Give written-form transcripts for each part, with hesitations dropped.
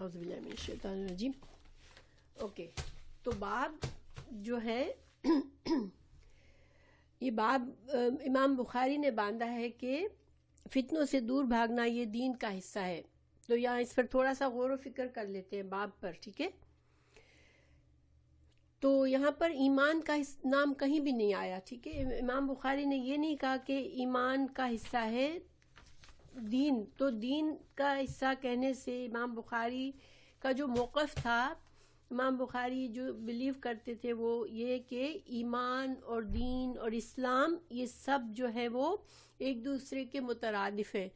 اعوذ باللہ من الشیطان الرجیم. اوکے، تو باب جو ہے یہ باب امام بخاری نے باندھا ہے کہ فتنوں سے دور بھاگنا یہ دین کا حصہ ہے. تو یہاں اس پر تھوڑا سا غور و فکر کر لیتے ہیں باب پر، ٹھیک ہے. تو یہاں پر ایمان کا نام کہیں بھی نہیں آیا، ٹھیک ہے. امام بخاری نے یہ نہیں کہا کہ ایمان کا حصہ ہے دین. تو دین کا حصہ کہنے سے امام بخاری کا جو موقف تھا، امام بخاری جو بلیو کرتے تھے وہ یہ کہ ایمان اور دین اور اسلام یہ سب جو ہے وہ ایک دوسرے کے مترادف ہیں.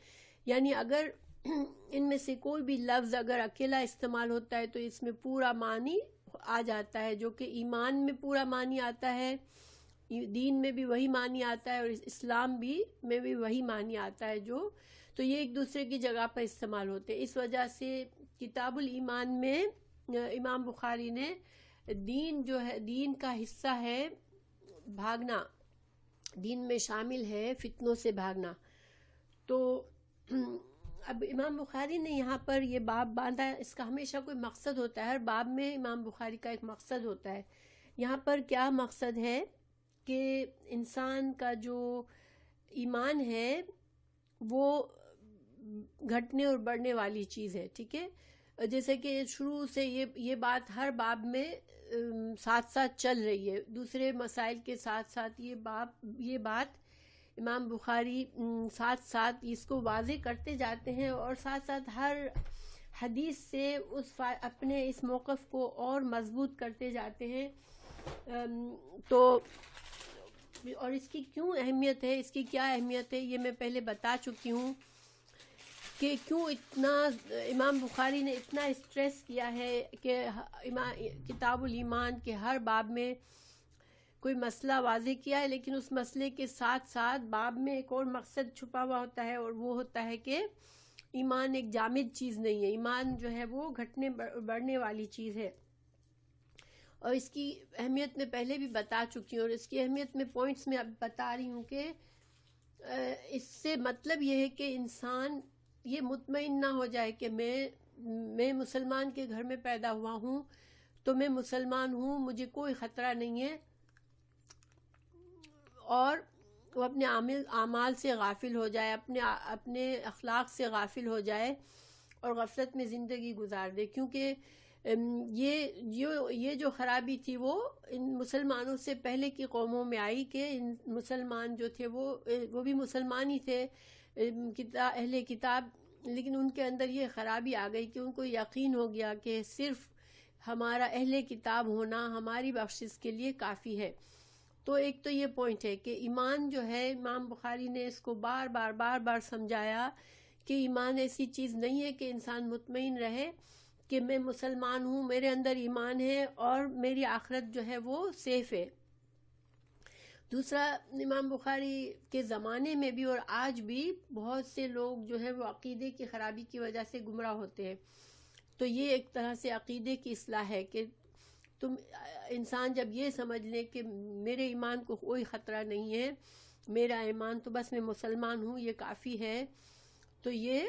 یعنی اگر ان میں سے کوئی بھی لفظ اگر اکیلا استعمال ہوتا ہے تو اس میں پورا معنی آ جاتا ہے، جو کہ ایمان میں پورا معنی آتا ہے، دین میں بھی وہی معنی آتا ہے، اور اسلام بھی میں بھی وہی معنی آتا ہے. تو یہ ایک دوسرے کی جگہ پر استعمال ہوتے ہیں. اس وجہ سے کتاب الایمان میں امام بخاری نے دین جو ہے، دین کا حصہ ہے بھاگنا، دین میں شامل ہے فتنوں سے بھاگنا. تو اب امام بخاری نے یہاں پر یہ باب باندھا. اس کا ہمیشہ کوئی مقصد ہوتا ہے، ہر باب میں امام بخاری کا ایک مقصد ہوتا ہے. یہاں پر کیا مقصد ہے کہ انسان کا جو ایمان ہے وہ گھٹنے اور بڑھنے والی چیز ہے، ٹھیک ہے. جیسے کہ شروع سے یہ بات ہر باب میں ساتھ ساتھ چل رہی ہے، دوسرے مسائل کے ساتھ ساتھ یہ بات امام بخاری ساتھ ساتھ اس کو واضح کرتے جاتے ہیں، اور ساتھ ساتھ ہر حدیث سے اپنے اس موقف کو اور مضبوط کرتے جاتے ہیں. تو اور اس کی کیوں اہمیت ہے، اس کی کیا اہمیت ہے، یہ میں پہلے بتا چکی ہوں کہ کیوں اتنا امام بخاری نے اتنا اسٹریس کیا ہے کہ کتاب الایمان کے ہر باب میں کوئی مسئلہ واضح کیا ہے، لیکن اس مسئلے کے ساتھ ساتھ باب میں ایک اور مقصد چھپا ہوا ہوتا ہے، اور وہ ہوتا ہے کہ ایمان ایک جامد چیز نہیں ہے. ایمان جو ہے وہ گھٹنے بڑھنے والی چیز ہے، اور اس کی اہمیت میں پہلے بھی بتا چکی ہوں، اور اس کی اہمیت میں پوائنٹس میں اب بتا رہی ہوں کہ اس سے مطلب یہ ہے کہ انسان یہ مطمئن نہ ہو جائے کہ میں مسلمان کے گھر میں پیدا ہوا ہوں تو میں مسلمان ہوں، مجھے کوئی خطرہ نہیں ہے، اور وہ اپنے اعمال سے غافل ہو جائے، اپنے اخلاق سے غافل ہو جائے اور غفلت میں زندگی گزار دے. کیونکہ یہ جو خرابی تھی وہ ان مسلمانوں سے پہلے کی قوموں میں آئی کہ ان مسلمان جو تھے وہ بھی مسلمان ہی تھے، اہل کتاب، لیکن ان کے اندر یہ خرابی آ گئی کہ ان کو یقین ہو گیا کہ صرف ہمارا اہل کتاب ہونا ہماری بخشش کے لیے کافی ہے. تو ایک تو یہ پوائنٹ ہے کہ ایمان جو ہے، امام بخاری نے اس کو بار بار سمجھایا کہ ایمان ایسی چیز نہیں ہے کہ انسان مطمئن رہے کہ میں مسلمان ہوں، میرے اندر ایمان ہے اور میری آخرت جو ہے وہ سیف ہے. دوسرا، امام بخاری کے زمانے میں بھی اور آج بھی بہت سے لوگ جو ہے وہ عقیدے کی خرابی کی وجہ سے گمراہ ہوتے ہیں. تو یہ ایک طرح سے عقیدے کی اصلاح ہے کہ انسان جب یہ سمجھ لے کہ میرے ایمان کو کوئی خطرہ نہیں ہے، میرا ایمان تو بس میں مسلمان ہوں، یہ کافی ہے، تو یہ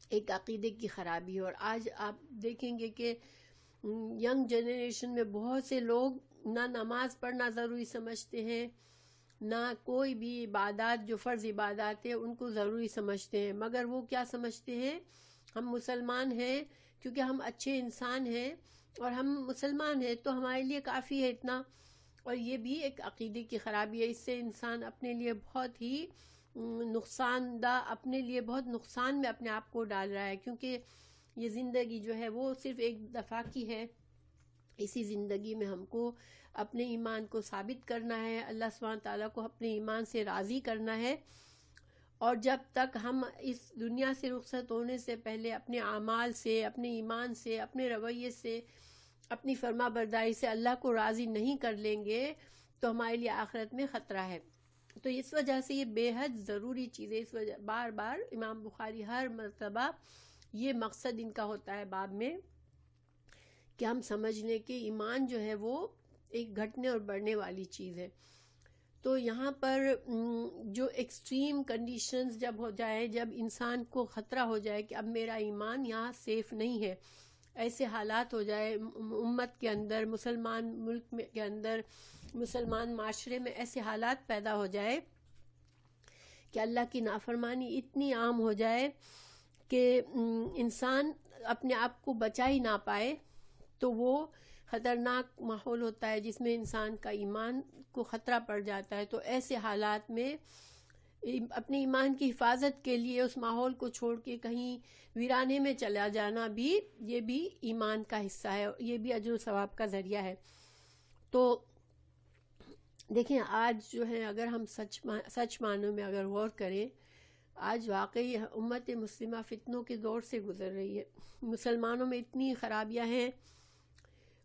ایک عقیدے کی خرابی ہے. اور آج آپ دیکھیں گے کہ ینگ جنریشن میں بہت سے لوگ نہ نماز پڑھنا ضروری سمجھتے ہیں، نہ کوئی بھی عبادات جو فرض عبادات ہیں ان کو ضروری سمجھتے ہیں، مگر وہ کیا سمجھتے ہیں، ہم مسلمان ہیں کیونکہ ہم اچھے انسان ہیں اور ہم مسلمان ہیں تو ہمارے لیے کافی ہے اتنا. اور یہ بھی ایک عقیدے کی خرابی ہے. اس سے انسان اپنے لیے بہت ہی اپنے لیے بہت نقصان میں اپنے آپ کو ڈال رہا ہے، کیونکہ یہ زندگی جو ہے وہ صرف ایک دفعہ کی ہے. اسی زندگی میں ہم کو اپنے ایمان کو ثابت کرنا ہے، اللہ سبحانہ تعالیٰ کو اپنے ایمان سے راضی کرنا ہے، اور جب تک ہم اس دنیا سے رخصت ہونے سے پہلے اپنے اعمال سے، اپنے ایمان سے، اپنے رویے سے، اپنی فرما برداری سے اللہ کو راضی نہیں کر لیں گے تو ہمارے لیے آخرت میں خطرہ ہے. تو اس وجہ سے یہ بے حد ضروری چیز ہے. اس وجہ بار بار امام بخاری ہر مرتبہ یہ مقصد ان کا ہوتا ہے باب میں کہ ہم سمجھ لیں کہ ایمان جو ہے وہ ایک گھٹنے اور بڑھنے والی چیز ہے. تو یہاں پر جو ایکسٹریم کنڈیشنز جب ہو جائے، جب انسان کو خطرہ ہو جائے کہ اب میرا ایمان یہاں سیف نہیں ہے، ایسے حالات ہو جائے امت کے اندر، مسلمان ملک کے اندر، مسلمان معاشرے میں ایسے حالات پیدا ہو جائے کہ اللہ کی نافرمانی اتنی عام ہو جائے کہ انسان اپنے آپ کو بچا ہی نہ پائے، تو وہ خطرناک ماحول ہوتا ہے جس میں انسان کا ایمان کو خطرہ پڑ جاتا ہے۔ تو ایسے حالات میں اپنے ایمان کی حفاظت کے لیے اس ماحول کو چھوڑ کے کہیں ویرانے میں چلا جانا بھی، یہ بھی ایمان کا حصہ ہے، یہ بھی اجر و ثواب کا ذریعہ ہے۔ تو دیکھیں آج جو ہے، اگر ہم سچ معنوں میں اگر غور کریں، آج واقعی امت مسلمہ فتنوں کے دور سے گزر رہی ہے۔ مسلمانوں میں اتنی خرابیاں ہیں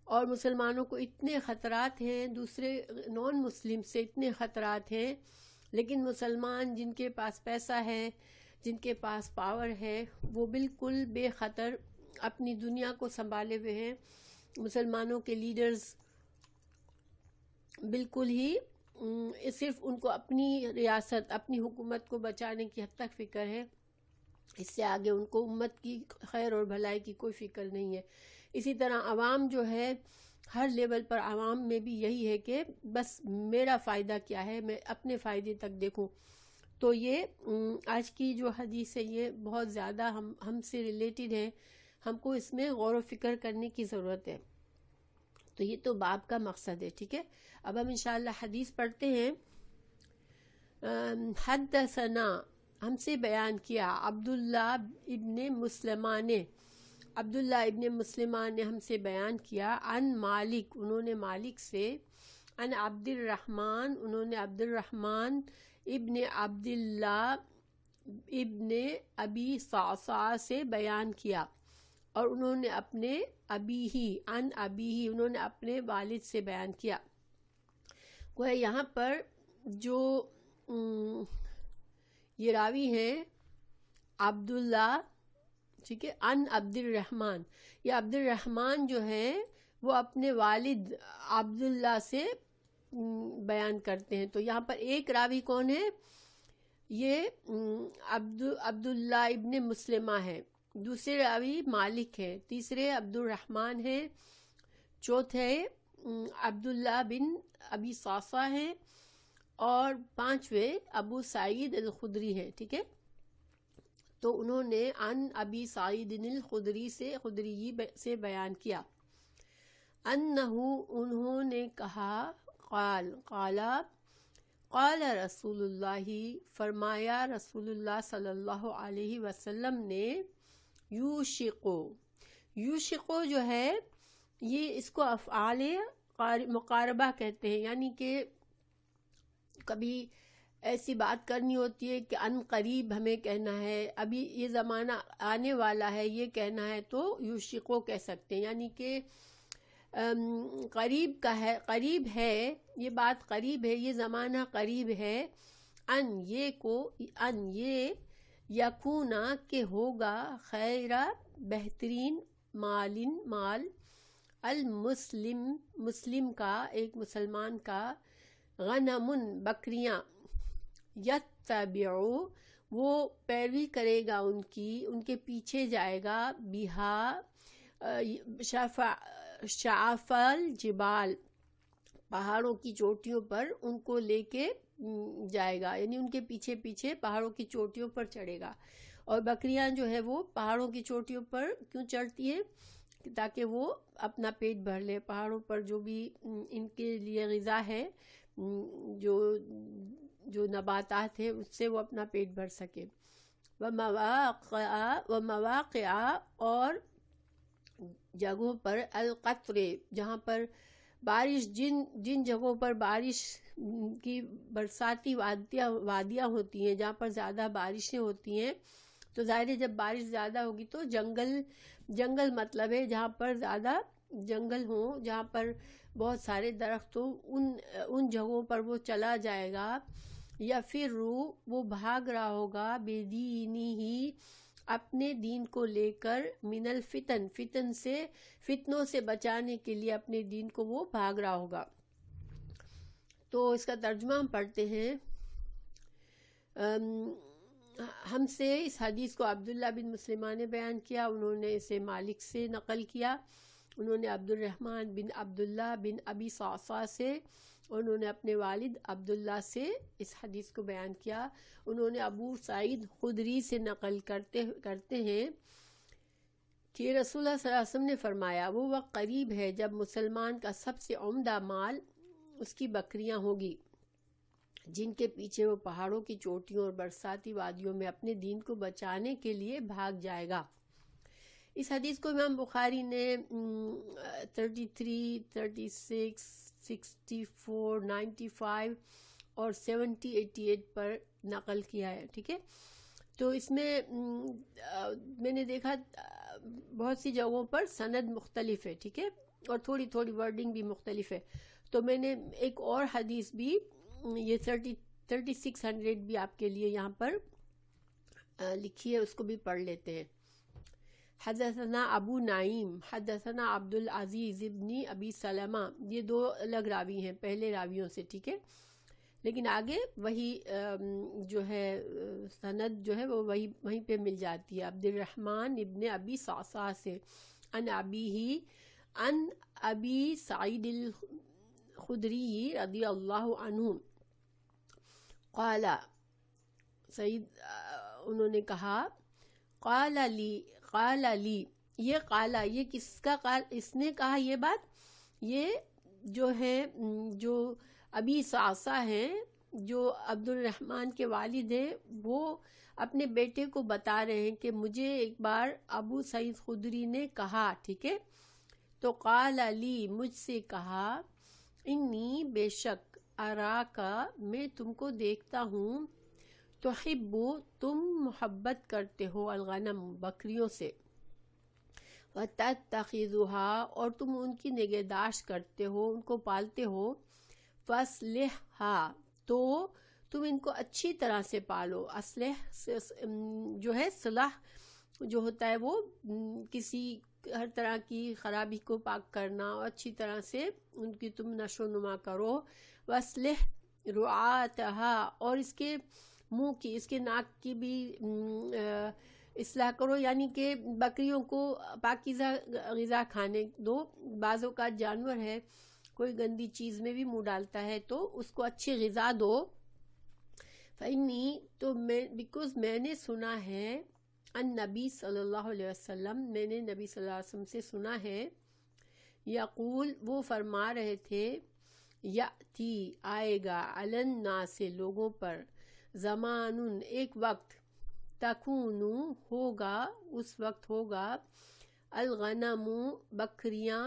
اور مسلمانوں کو اتنے خطرات ہیں، دوسرے نان مسلم سے اتنے خطرات ہیں، لیکن مسلمان جن کے پاس پیسہ ہے، جن کے پاس پاور ہے، وہ بالکل بے خطر اپنی دنیا کو سنبھالے ہوئے ہیں۔ مسلمانوں کے لیڈرز بالکل ہی صرف ان کو اپنی ریاست، اپنی حکومت کو بچانے کی حد تک فکر ہے، اس سے آگے ان کو امت کی خیر اور بھلائی کی کوئی فکر نہیں ہے۔ اسی طرح عوام جو ہے، ہر لیول پر عوام میں بھی یہی ہے کہ بس میرا فائدہ کیا ہے، میں اپنے فائدے تک دیکھوں۔ تو یہ آج کی جو حدیث ہے یہ بہت زیادہ ہم سے ریلیٹڈ ہے، ہم کو اس میں غور و فکر کرنے کی ضرورت ہے۔ تو یہ تو باب کا مقصد ہے، ٹھیک ہے۔ اب ہم انشاءاللہ حدیث پڑھتے ہیں۔ حدثنا، ہم سے بیان کیا، عبداللہ ابن مسلمہ نے، عبداللہ ابن مسلمہ نے ہم سے بیان کیا، عن مالک، انہوں نے مالک سے، عن عبد الرحمن، انہوں نے عبد الرحمن ابن عبداللہ ابن ابی صعصع سے بیان کیا، اور انہوں نے اپنے ابی ہی، عن ابی ہی، انہوں نے اپنے والد سے بیان کیا۔ وہ یہاں پر جو یہ راوی ہیں عبداللہ، ٹھیک ہے، عن عبد الرحمن، یہ عبد الرحمن جو ہے وہ اپنے والد عبداللہ سے بیان کرتے ہیں۔ تو یہاں پر ایک راوی کون ہے؟ یہ عبداللہ ابن مسلمہ ہے، دوسرے راوی مالک ہے، تیسرے عبد الرحمن ہے، چوتھے عبداللہ بن ابی صعصع ہیں، اور پانچویں ابو سعید الخدری ہیں، ٹھیک ہے۔ تو انہوں نے عن ابی سعید الخدری سے بیان کیا، انہو، انہوں نے کہا، قال رسول اللہ، فرمایا رسول اللہ صلی اللہ علیہ وسلم نے، یوشقو جو ہے یہ اس کو افعال مقاربہ کہتے ہیں، یعنی کہ کبھی ایسی بات کرنی ہوتی ہے کہ ان قریب ہمیں کہنا ہے، ابھی یہ زمانہ آنے والا ہے یہ کہنا ہے، تو یوشقو کہہ سکتے ہیں، یعنی کہ قریب کا ہے، قریب ہے، یہ بات قریب ہے، یہ زمانہ قریب ہے، ان یہ یکونا کہ ہوگا، خیر بہترین، مال المسلم، مسلم کا، ایک مسلمان کا، غنم بکریاں، یتبعو وہ پیروی کرے گا ان کی، ان کے پیچھے جائے گا، بہا شعف الجبال، پہاڑوں کی چوٹیوں پر ان کو لے کے جائے گا، یعنی ان کے پیچھے پیچھے پہاڑوں کی چوٹیوں پر چڑھے گا۔ اور بکریاں جو ہے وہ پہاڑوں کی چوٹیوں پر کیوں چڑھتی ہیں؟ تاکہ وہ اپنا پیٹ بھر لے، پہاڑوں پر جو بھی ان کے لیے غذا ہے، جو نباتات ہیں، اس سے وہ اپنا پیٹ بھر سکے۔ ومواقع، اور جگہوں پر، القطرے، جہاں پر بارش، جن جگہوں پر بارش کی برساتی وادیاں ہوتی ہیں، جہاں پر زیادہ بارشیں ہوتی ہیں، تو ظاہر ہے جب بارش زیادہ ہوگی تو جنگل مطلب ہے جہاں پر زیادہ جنگل ہوں، جہاں پر بہت سارے درخت ہوں، ان جگہوں پر وہ چلا جائے گا، یا پھر وہ بھاگ رہا ہوگا، بے دینی ہی، اپنے دین کو لے کر، من الفتن، فتنوں سے بچانے کے لیے اپنے دین کو وہ بھاگ رہا ہوگا۔ تو اس کا ترجمہ ہم پڑھتے ہیں. ہم سے اس حدیث کو عبداللہ بن مسلمہ نے بیان کیا، انہوں نے اسے مالک سے نقل کیا، انہوں نے عبد الرحمن بن عبداللہ بن ابی صعصع سے، انہوں نے اپنے والد عبداللہ سے اس حدیث کو بیان کیا. انہوں نے ابو سعید خدری سے نقل کرتے ہیں کہ رسول اللہ صلی اللہ علیہ وسلم نے فرمایا، وہ وقت قریب ہے جب مسلمان کا سب سے عمدہ مال اس کی بکریاں ہوگی، جن کے پیچھے وہ پہاڑوں کی چوٹیوں اور برساتی وادیوں میں اپنے دین کو بچانے کے لیے بھاگ جائے گا. اس حدیث کو امام بخاری نے 33, 36, 64, 95 اور 70, 88 پر نقل کیا ہے. ٹھیک ہے، تو اس میں نے دیکھا بہت سی جگہوں پر سند مختلف ہے. ٹھیک ہے، اور تھوڑی تھوڑی ورڈنگ بھی مختلف ہے. تو میں نے ایک اور حدیث بھی، یہ 3600 بھی آپ کے لیے یہاں پر لکھی ہے، اس کو بھی پڑھ لیتے ہیں. حدثنا ابو نعیم حدثنا عبد العزیز ابن ابی سلمہ، یہ دو الگ راوی ہیں پہلے راویوں سے. ٹھیک ہے، لیکن آگے وہی جو ہے سند جو ہے وہ وہیں پہ مل جاتی ہے. عبد الرحمن ابن ابی صعصع سے ان ابیہ ان ابی سعید الخدری رضی اللہ عنہ قال، سعید انہوں نے کہا، قال لی یہ قالا، یہ کس کا قال، اس نے کہا یہ بات، یہ جو ہے جو ابی صعصع ہیں، جو عبد الرحمن کے والد ہیں، وہ اپنے بیٹے کو بتا رہے ہیں کہ مجھے ایک بار ابو سعید خدری نے کہا. ٹھیک ہے، تو قال لی، مجھ سے کہا، انی بے شک، اراکا، میں تم کو دیکھتا ہوں، تحب، تم محبت کرتے ہو، الغنم، بکریوں سے، وتتخذها، اور تم ان کی نگہداشت کرتے ہو، ان کو پالتے ہو، فاصلحها، تو تم ان کو اچھی طرح سے پالو. اصلح جو ہے صلاح جو ہوتا ہے وہ کسی ہر طرح کی خرابی کو پاک کرنا، اور اچھی طرح سے ان کی تم نشو و نما کرو. واصلح رعاتها، اور اس کے منہ کی، اس کے ناک کی بھی اصلاح کرو، یعنی کہ بکریوں کو پاکیزہ غذا کھانے دو. بعض اوقات جانور ہے کوئی گندی چیز میں بھی منہ ڈالتا ہے، تو اس کو اچھی غذا دو. فإنی، تو بیکوز میں نے سنا ہے، ان نبی صلی اللہ علیہ وسلم، میں نے نبی صلی اللہ علیہ وسلم سے سنا ہے، یقول، وہ فرما رہے تھے، یأتی، آئے گا، علی الناس، لوگوں پر، زمان، ایک وقت، تکون، ہوگا، اس وقت ہوگا، الغنم، بکریاں،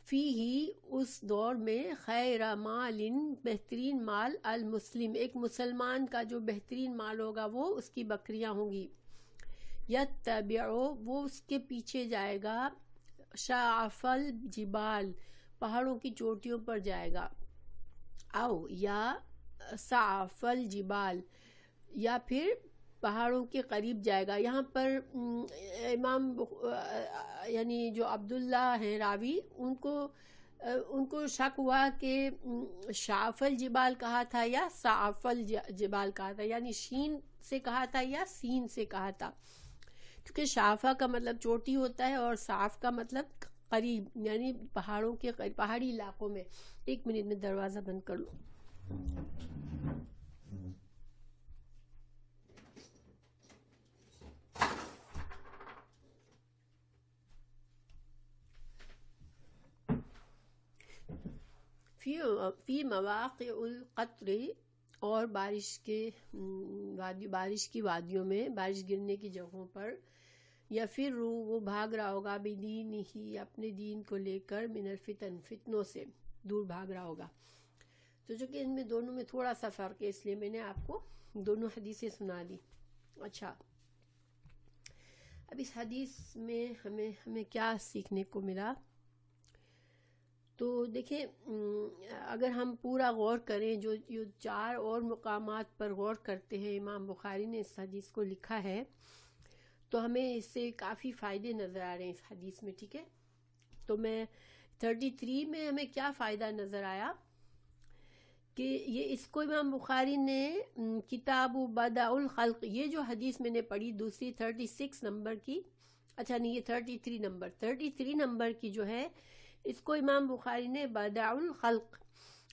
فیہی، اس دور میں، خیر مال، بہترین مال، المسلم، ایک مسلمان کا جو بہترین مال ہوگا وہ اس کی بکریاں ہوں گی. یتبعو، وہ اس کے پیچھے جائے گا، شعف الجبال، پہاڑوں کی چوٹیوں پر جائے گا، او یا سعف الجبال، یا پھر پہاڑوں کے قریب جائے گا. یہاں پر امام یعنی جو عبداللہ ہیں راوی، ان کو شک ہوا کہ شعف الجبال کہا تھا یا سعف الجبال کہا تھا، یعنی شین سے کہا تھا یا سین سے کہا تھا، کیونکہ شعفہ کا مطلب چوٹی ہوتا ہے اور سعف کا مطلب قریب، یعنی پہاڑوں کے قریب، پہاڑی علاقوں میں. 1 منٹ میں دروازہ بند کر لو. فی مواقع القطر، اور بارش کی وادیوں میں، بارش گرنے کی جگہوں پر، یا پھر وہ بھاگ رہا ہوگا، بدین ہی، اپنے دین کو لے کر، من الفتن، فتنوں سے دور بھاگ رہا ہوگا. تو جو کہ ان میں دونوں میں تھوڑا سا فرق ہے، اس لیے میں نے آپ کو دونوں حدیثیں سنا دی. اچھا، اب اس حدیث میں ہمیں کیا سیکھنے کو ملا؟ تو دیکھیں، اگر ہم پورا غور کریں، جو 4 اور مقامات پر غور کرتے ہیں، امام بخاری نے اس حدیث کو لکھا ہے، تو ہمیں اس سے کافی فائدے نظر آ رہے ہیں اس حدیث میں. ٹھیک ہے، تو میں 33 میں ہمیں کیا فائدہ نظر آیا کہ یہ اس کو امام بخاری نے کتاب بدع الخلق، یہ جو حدیث میں نے پڑھی دوسری 36 نمبر کی، اچھا نہیں یہ 33 نمبر کی جو ہے، اس کو امام بخاری نے بدع الخلق،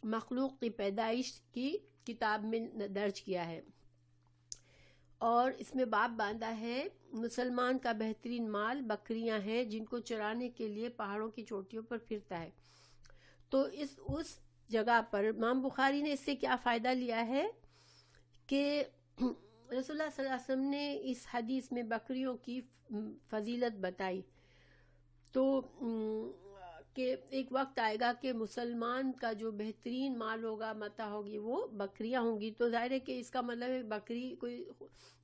مخلوق کی پیدائش کی کتاب میں درج کیا ہے، اور اس میں باب باندھا ہے مسلمان کا بہترین مال بکریاں ہیں جن کو چرانے کے لیے پہاڑوں کی چوٹیوں پر پھرتا ہے۔ تو اس جگہ پر امام بخاری نے اس سے کیا فائدہ لیا ہے کہ رسول اللہ صلی اللہ علیہ وسلم نے اس حدیث میں بکریوں کی فضیلت بتائی، تو کہ ایک وقت آئے گا کہ مسلمان کا جو بہترین مال ہوگا، متاع ہوگی، وہ بکریاں ہوں گی۔ تو ظاہر ہے کہ اس کا مطلب ہے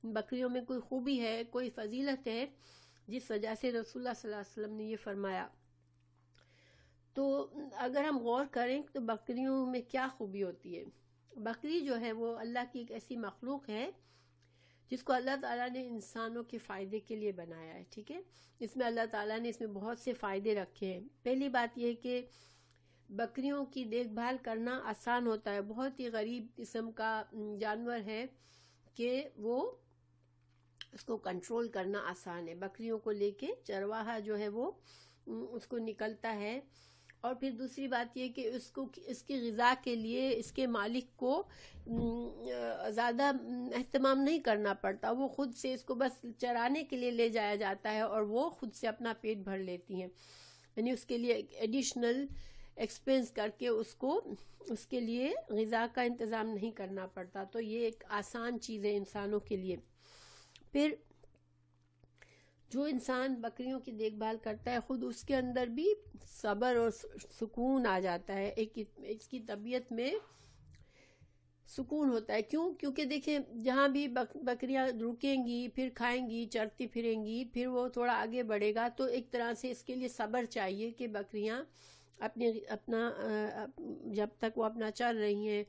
بکریوں میں کوئی خوبی ہے، کوئی فضیلت ہے، جس وجہ سے رسول اللہ صلی اللہ علیہ وسلم نے یہ فرمایا۔ تو اگر ہم غور کریں تو بکریوں میں کیا خوبی ہوتی ہے؟ بکری جو ہے وہ اللہ کی ایک ایسی مخلوق ہے جس کو اللہ تعالیٰ نے انسانوں کے فائدے کے لیے بنایا ہے، ٹھیک ہے؟ اس میں اللہ تعالیٰ نے اس میں بہت سے فائدے رکھے ہیں۔ پہلی بات یہ ہے کہ بکریوں کی دیکھ بھال کرنا آسان ہوتا ہے، بہت ہی غریب قسم کا جانور ہے کہ وہ اس کو کنٹرول کرنا آسان ہے۔ بکریوں کو لے کے چرواہا جو ہے وہ اس کو نکلتا ہے، اور پھر دوسری بات یہ کہ اس کی غذا کے لیے اس کے مالک کو زیادہ اہتمام نہیں کرنا پڑتا، وہ خود سے اس کو بس چرانے کے لیے لے جایا جاتا ہے اور وہ خود سے اپنا پیٹ بھر لیتی ہیں، یعنی اس کے لیے ایڈیشنل ایکسپینس کر کے اس کے لیے غذا کا انتظام نہیں کرنا پڑتا۔ تو یہ ایک آسان چیز ہے انسانوں کے لیے۔ پھر جو انسان بکریوں کی دیکھ بھال کرتا ہے خود اس کے اندر بھی صبر اور سکون آ جاتا ہے، اس کی طبیعت میں سکون ہوتا ہے۔ کیونکہ دیکھیں جہاں بھی بکریاں رکیں گی، پھر کھائیں گی، چرتی پھریں گی، پھر وہ تھوڑا آگے بڑھے گا، تو ایک طرح سے اس کے لیے صبر چاہیے کہ بکریاں اپنا جب تک وہ اپنا چر رہی ہیں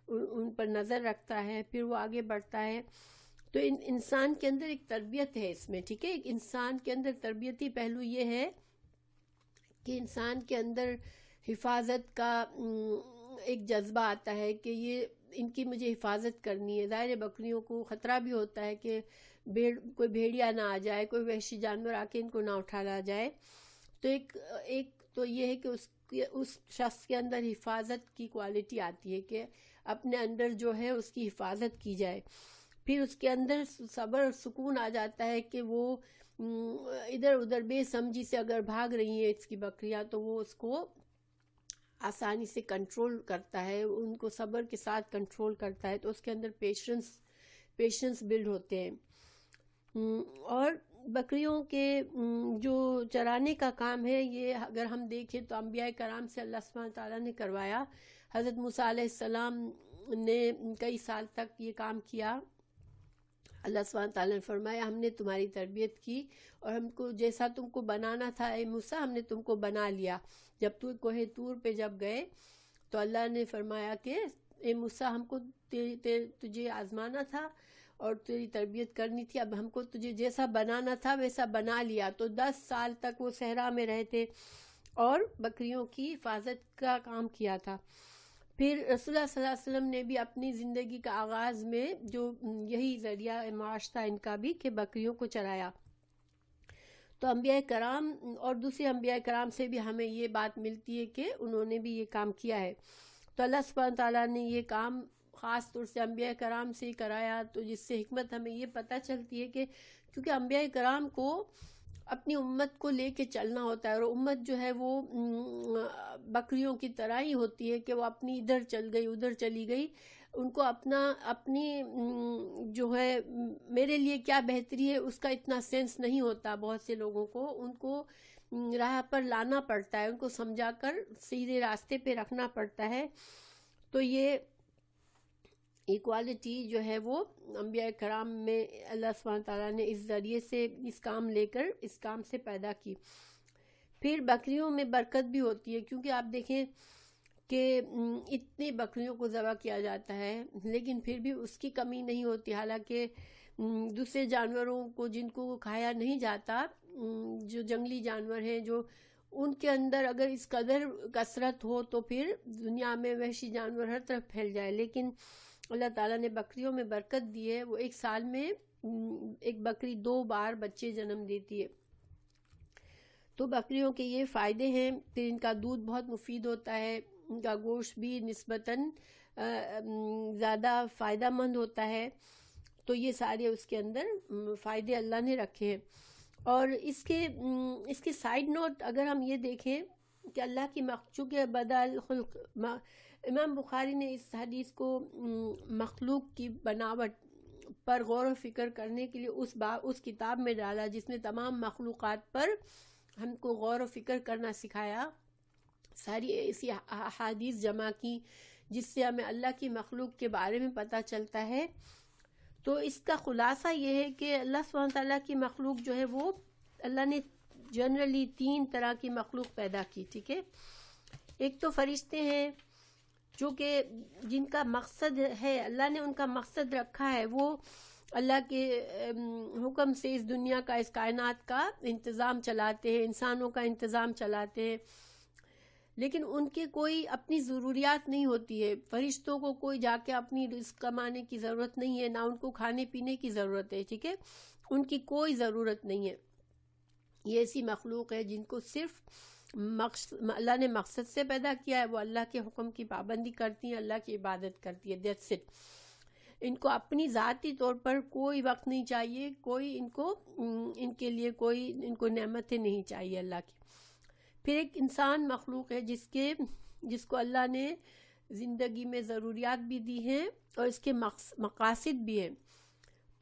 ان پر نظر رکھتا ہے، پھر وہ آگے بڑھتا ہے۔ تو انسان کے اندر ایک تربیت ہے اس میں، ٹھیک ہے؟ ایک انسان کے اندر تربیتی پہلو یہ ہے کہ انسان کے اندر حفاظت کا ایک جذبہ آتا ہے کہ یہ ان کی مجھے حفاظت کرنی ہے۔ ظاہر بکریوں کو خطرہ بھی ہوتا ہے کہ کوئی بھیڑیا نہ آ جائے، کوئی وحشی جانور آ کے ان کو نہ اٹھا لا جائے۔ تو ایک تو یہ ہے کہ اس شخص کے اندر حفاظت کی کوالٹی آتی ہے کہ اپنے اندر جو ہے اس کی حفاظت کی جائے۔ پھر اس کے اندر صبر اور سکون آ جاتا ہے کہ وہ ادھر ادھر بے سمجھی سے اگر بھاگ رہی ہیں اس کی بکریاں تو وہ اس کو آسانی سے کنٹرول کرتا ہے، ان کو صبر کے ساتھ کنٹرول کرتا ہے، تو اس کے اندر پیشنس بلڈ ہوتے ہیں۔ اور بکریوں کے جو چرانے کا کام ہے یہ اگر ہم دیکھیں تو انبیاء کرام سے اللہ سبحانہ تعالیٰ نے کروایا۔ حضرت موسیٰ علیہ السلام نے کئی سال تک یہ کام کیا۔ اللہ سبحانہ تعالیٰ نے فرمایا ہم نے تمہاری تربیت کی اور ہم کو جیسا تم کو بنانا تھا اے موسیٰ ہم نے تم کو بنا لیا۔ جب تو کوہ طور پہ جب گئے تو اللہ نے فرمایا کہ اے موسیٰ ہم کو تجھے آزمانا تھا اور تیری تربیت کرنی تھی، اب ہم کو تجھے جیسا بنانا تھا ویسا بنا لیا۔ تو 10 سال تک وہ صحرا میں رہے تھے اور بکریوں کی حفاظت کا کام کیا تھا۔ پھر رسول اللہ صلی اللہ علیہ وسلم نے بھی اپنی زندگی کا آغاز میں جو یہی ذریعہ معاش تھا ان کا بھی کہ بکریوں کو چرایا۔ تو انبیاء کرام اور دوسرے انبیاء کرام سے بھی ہمیں یہ بات ملتی ہے کہ انہوں نے بھی یہ کام کیا ہے۔ تو اللہ سبحانہ تعالیٰ نے یہ کام خاص طور سے انبیاء کرام سے ہی کرایا، تو جس سے حکمت ہمیں یہ پتہ چلتی ہے کہ کیونکہ انبیاء کرام کو اپنی امت کو لے کے چلنا ہوتا ہے، اور امت جو ہے وہ بکریوں کی طرح ہی ہوتی ہے کہ وہ اپنی ادھر چل گئی ادھر چلی گئی، ان کو اپنی جو ہے میرے لیے کیا بہتری ہے اس کا اتنا سینس نہیں ہوتا۔ بہت سے لوگوں کو ان کو راہ پر لانا پڑتا ہے، ان کو سمجھا کر سیدھے راستے پہ رکھنا پڑتا ہے۔ تو یہ ایکوالٹی جو ہے وہ انبیاء کرام میں اللہ سبحانہ تعالیٰ نے اس ذریعے سے اس کام لے کر اس کام سے پیدا کی۔ پھر بکریوں میں برکت بھی ہوتی ہے، کیونکہ آپ دیکھیں کہ اتنی بکریوں کو ذبح کیا جاتا ہے لیکن پھر بھی اس کی کمی نہیں ہوتی، حالانکہ دوسرے جانوروں کو جن کو کھایا نہیں جاتا، جو جنگلی جانور ہیں جو ان کے اندر اگر اس قدر کثرت ہو تو پھر دنیا میں وحشی جانور ہر طرف پھیل جائے، لیکن اللہ تعالیٰ نے بکریوں میں برکت دی ہے. وہ ایک سال میں ایک بکری 2 بار بچے جنم دیتی ہے. تو بکریوں کے یہ فائدے ہیں. پھر ان کا دودھ بہت مفید ہوتا ہے، ان کا گوشت بھی نسبتاً زیادہ فائدہ مند ہوتا ہے. تو یہ سارے اس کے اندر فائدے اللہ نے رکھے ہیں. اور اس کے سائیڈ نوٹ اگر ہم یہ دیکھیں کہ اللہ کی چونکہ بدل خلق، امام بخاری نے اس حدیث کو مخلوق کی بناوٹ پر غور و فکر کرنے کے لیے اس کتاب میں ڈالا جس نے تمام مخلوقات پر ہم کو غور و فکر کرنا سکھایا. ساری ایسی احادیث جمع کی جس سے ہمیں اللہ کی مخلوق کے بارے میں پتہ چلتا ہے. تو اس کا خلاصہ یہ ہے کہ اللہ سبحانہ تعالیٰ کی مخلوق جو ہے وہ اللہ نے جنرلی 3 طرح کی مخلوق پیدا کی. ٹھیک ہے، ایک تو فرشتے ہیں جو کہ جن کا مقصد ہے، اللہ نے ان کا مقصد رکھا ہے، وہ اللہ کے حکم سے اس دنیا کا، اس کائنات کا انتظام چلاتے ہیں، انسانوں کا انتظام چلاتے ہیں. لیکن ان کے کوئی اپنی ضروریات نہیں ہوتی ہے. فرشتوں کو کوئی جا کے اپنی رزق کمانے کی ضرورت نہیں ہے، نہ ان کو کھانے پینے کی ضرورت ہے. ٹھیک ہے، ان کی کوئی ضرورت نہیں ہے. یہ ایسی مخلوق ہے جن کو صرف اللہ نے مقصد سے پیدا کیا ہے، وہ اللہ کے حکم کی پابندی کرتی ہیں، اللہ کی عبادت کرتی ہے. That's it. ان کو اپنی ذاتی طور پر کوئی وقت نہیں چاہیے، کوئی ان کے لیے کوئی ان کو نعمتیں نہیں چاہیے اللہ کی. پھر ایک انسان مخلوق ہے جس کو اللہ نے زندگی میں ضروریات بھی دی ہیں اور اس کے مقاصد بھی ہیں.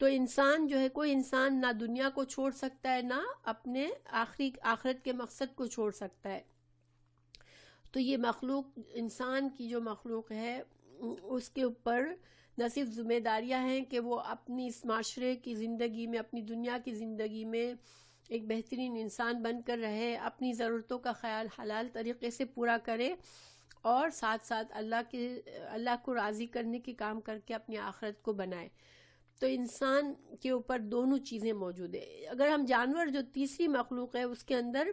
تو انسان جو ہے، کوئی انسان نہ دنیا کو چھوڑ سکتا ہے، نہ اپنے آخرت کے مقصد کو چھوڑ سکتا ہے. تو یہ مخلوق، انسان کی جو مخلوق ہے، اس کے اوپر نہ صرف ذمہ داریاں ہیں کہ وہ اپنی اس معاشرے کی زندگی میں، اپنی دنیا کی زندگی میں ایک بہترین انسان بن کر رہے، اپنی ضرورتوں کا خیال حلال طریقے سے پورا کرے، اور ساتھ ساتھ اللہ کو راضی کرنے کے کام کر کے اپنی آخرت کو بنائے. تو انسان کے اوپر دونوں چیزیں موجود ہیں. اگر ہم جانور جو تیسری مخلوق ہے، اس کے اندر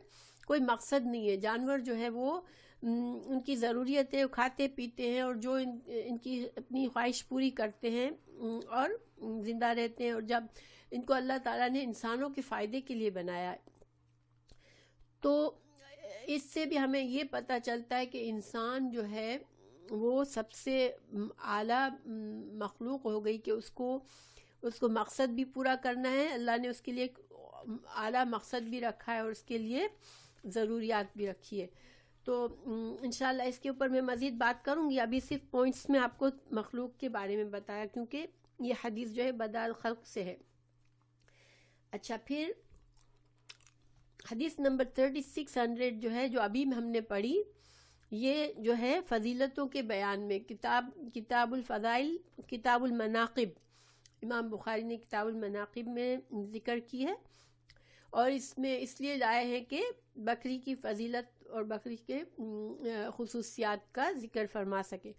کوئی مقصد نہیں ہے. جانور جو ہے وہ ان کی ضروریتیں کھاتے پیتے ہیں، اور جو ان کی اپنی خواہش پوری کرتے ہیں اور زندہ رہتے ہیں، اور جب ان کو اللہ تعالیٰ نے انسانوں کے فائدے کے لیے بنایا ہے. تو اس سے بھی ہمیں یہ پتہ چلتا ہے کہ انسان جو ہے وہ سب سے اعلیٰ مخلوق ہو گئی، کہ اس کو مقصد بھی پورا کرنا ہے. اللہ نے اس کے لیے ایک اعلیٰ مقصد بھی رکھا ہے اور اس کے لیے ضروریات بھی رکھی ہے. تو انشاءاللہ اس کے اوپر میں مزید بات کروں گی. ابھی صرف پوائنٹس میں آپ کو مخلوق کے بارے میں بتایا، کیونکہ یہ حدیث جو ہے بدء الخلق سے ہے. اچھا، پھر حدیث نمبر 3600 جو ہے، جو ابھی ہم نے پڑھی، یہ جو ہے فضیلتوں کے بیان میں کتاب الفضائل، کتاب المناقب، امام بخاری نے کتاب المناقب میں ذکر کی ہے. اور اس میں اس لیے لائے ہیں کہ بکری کی فضیلت اور بکری کے خصوصیات کا ذکر فرما سکے.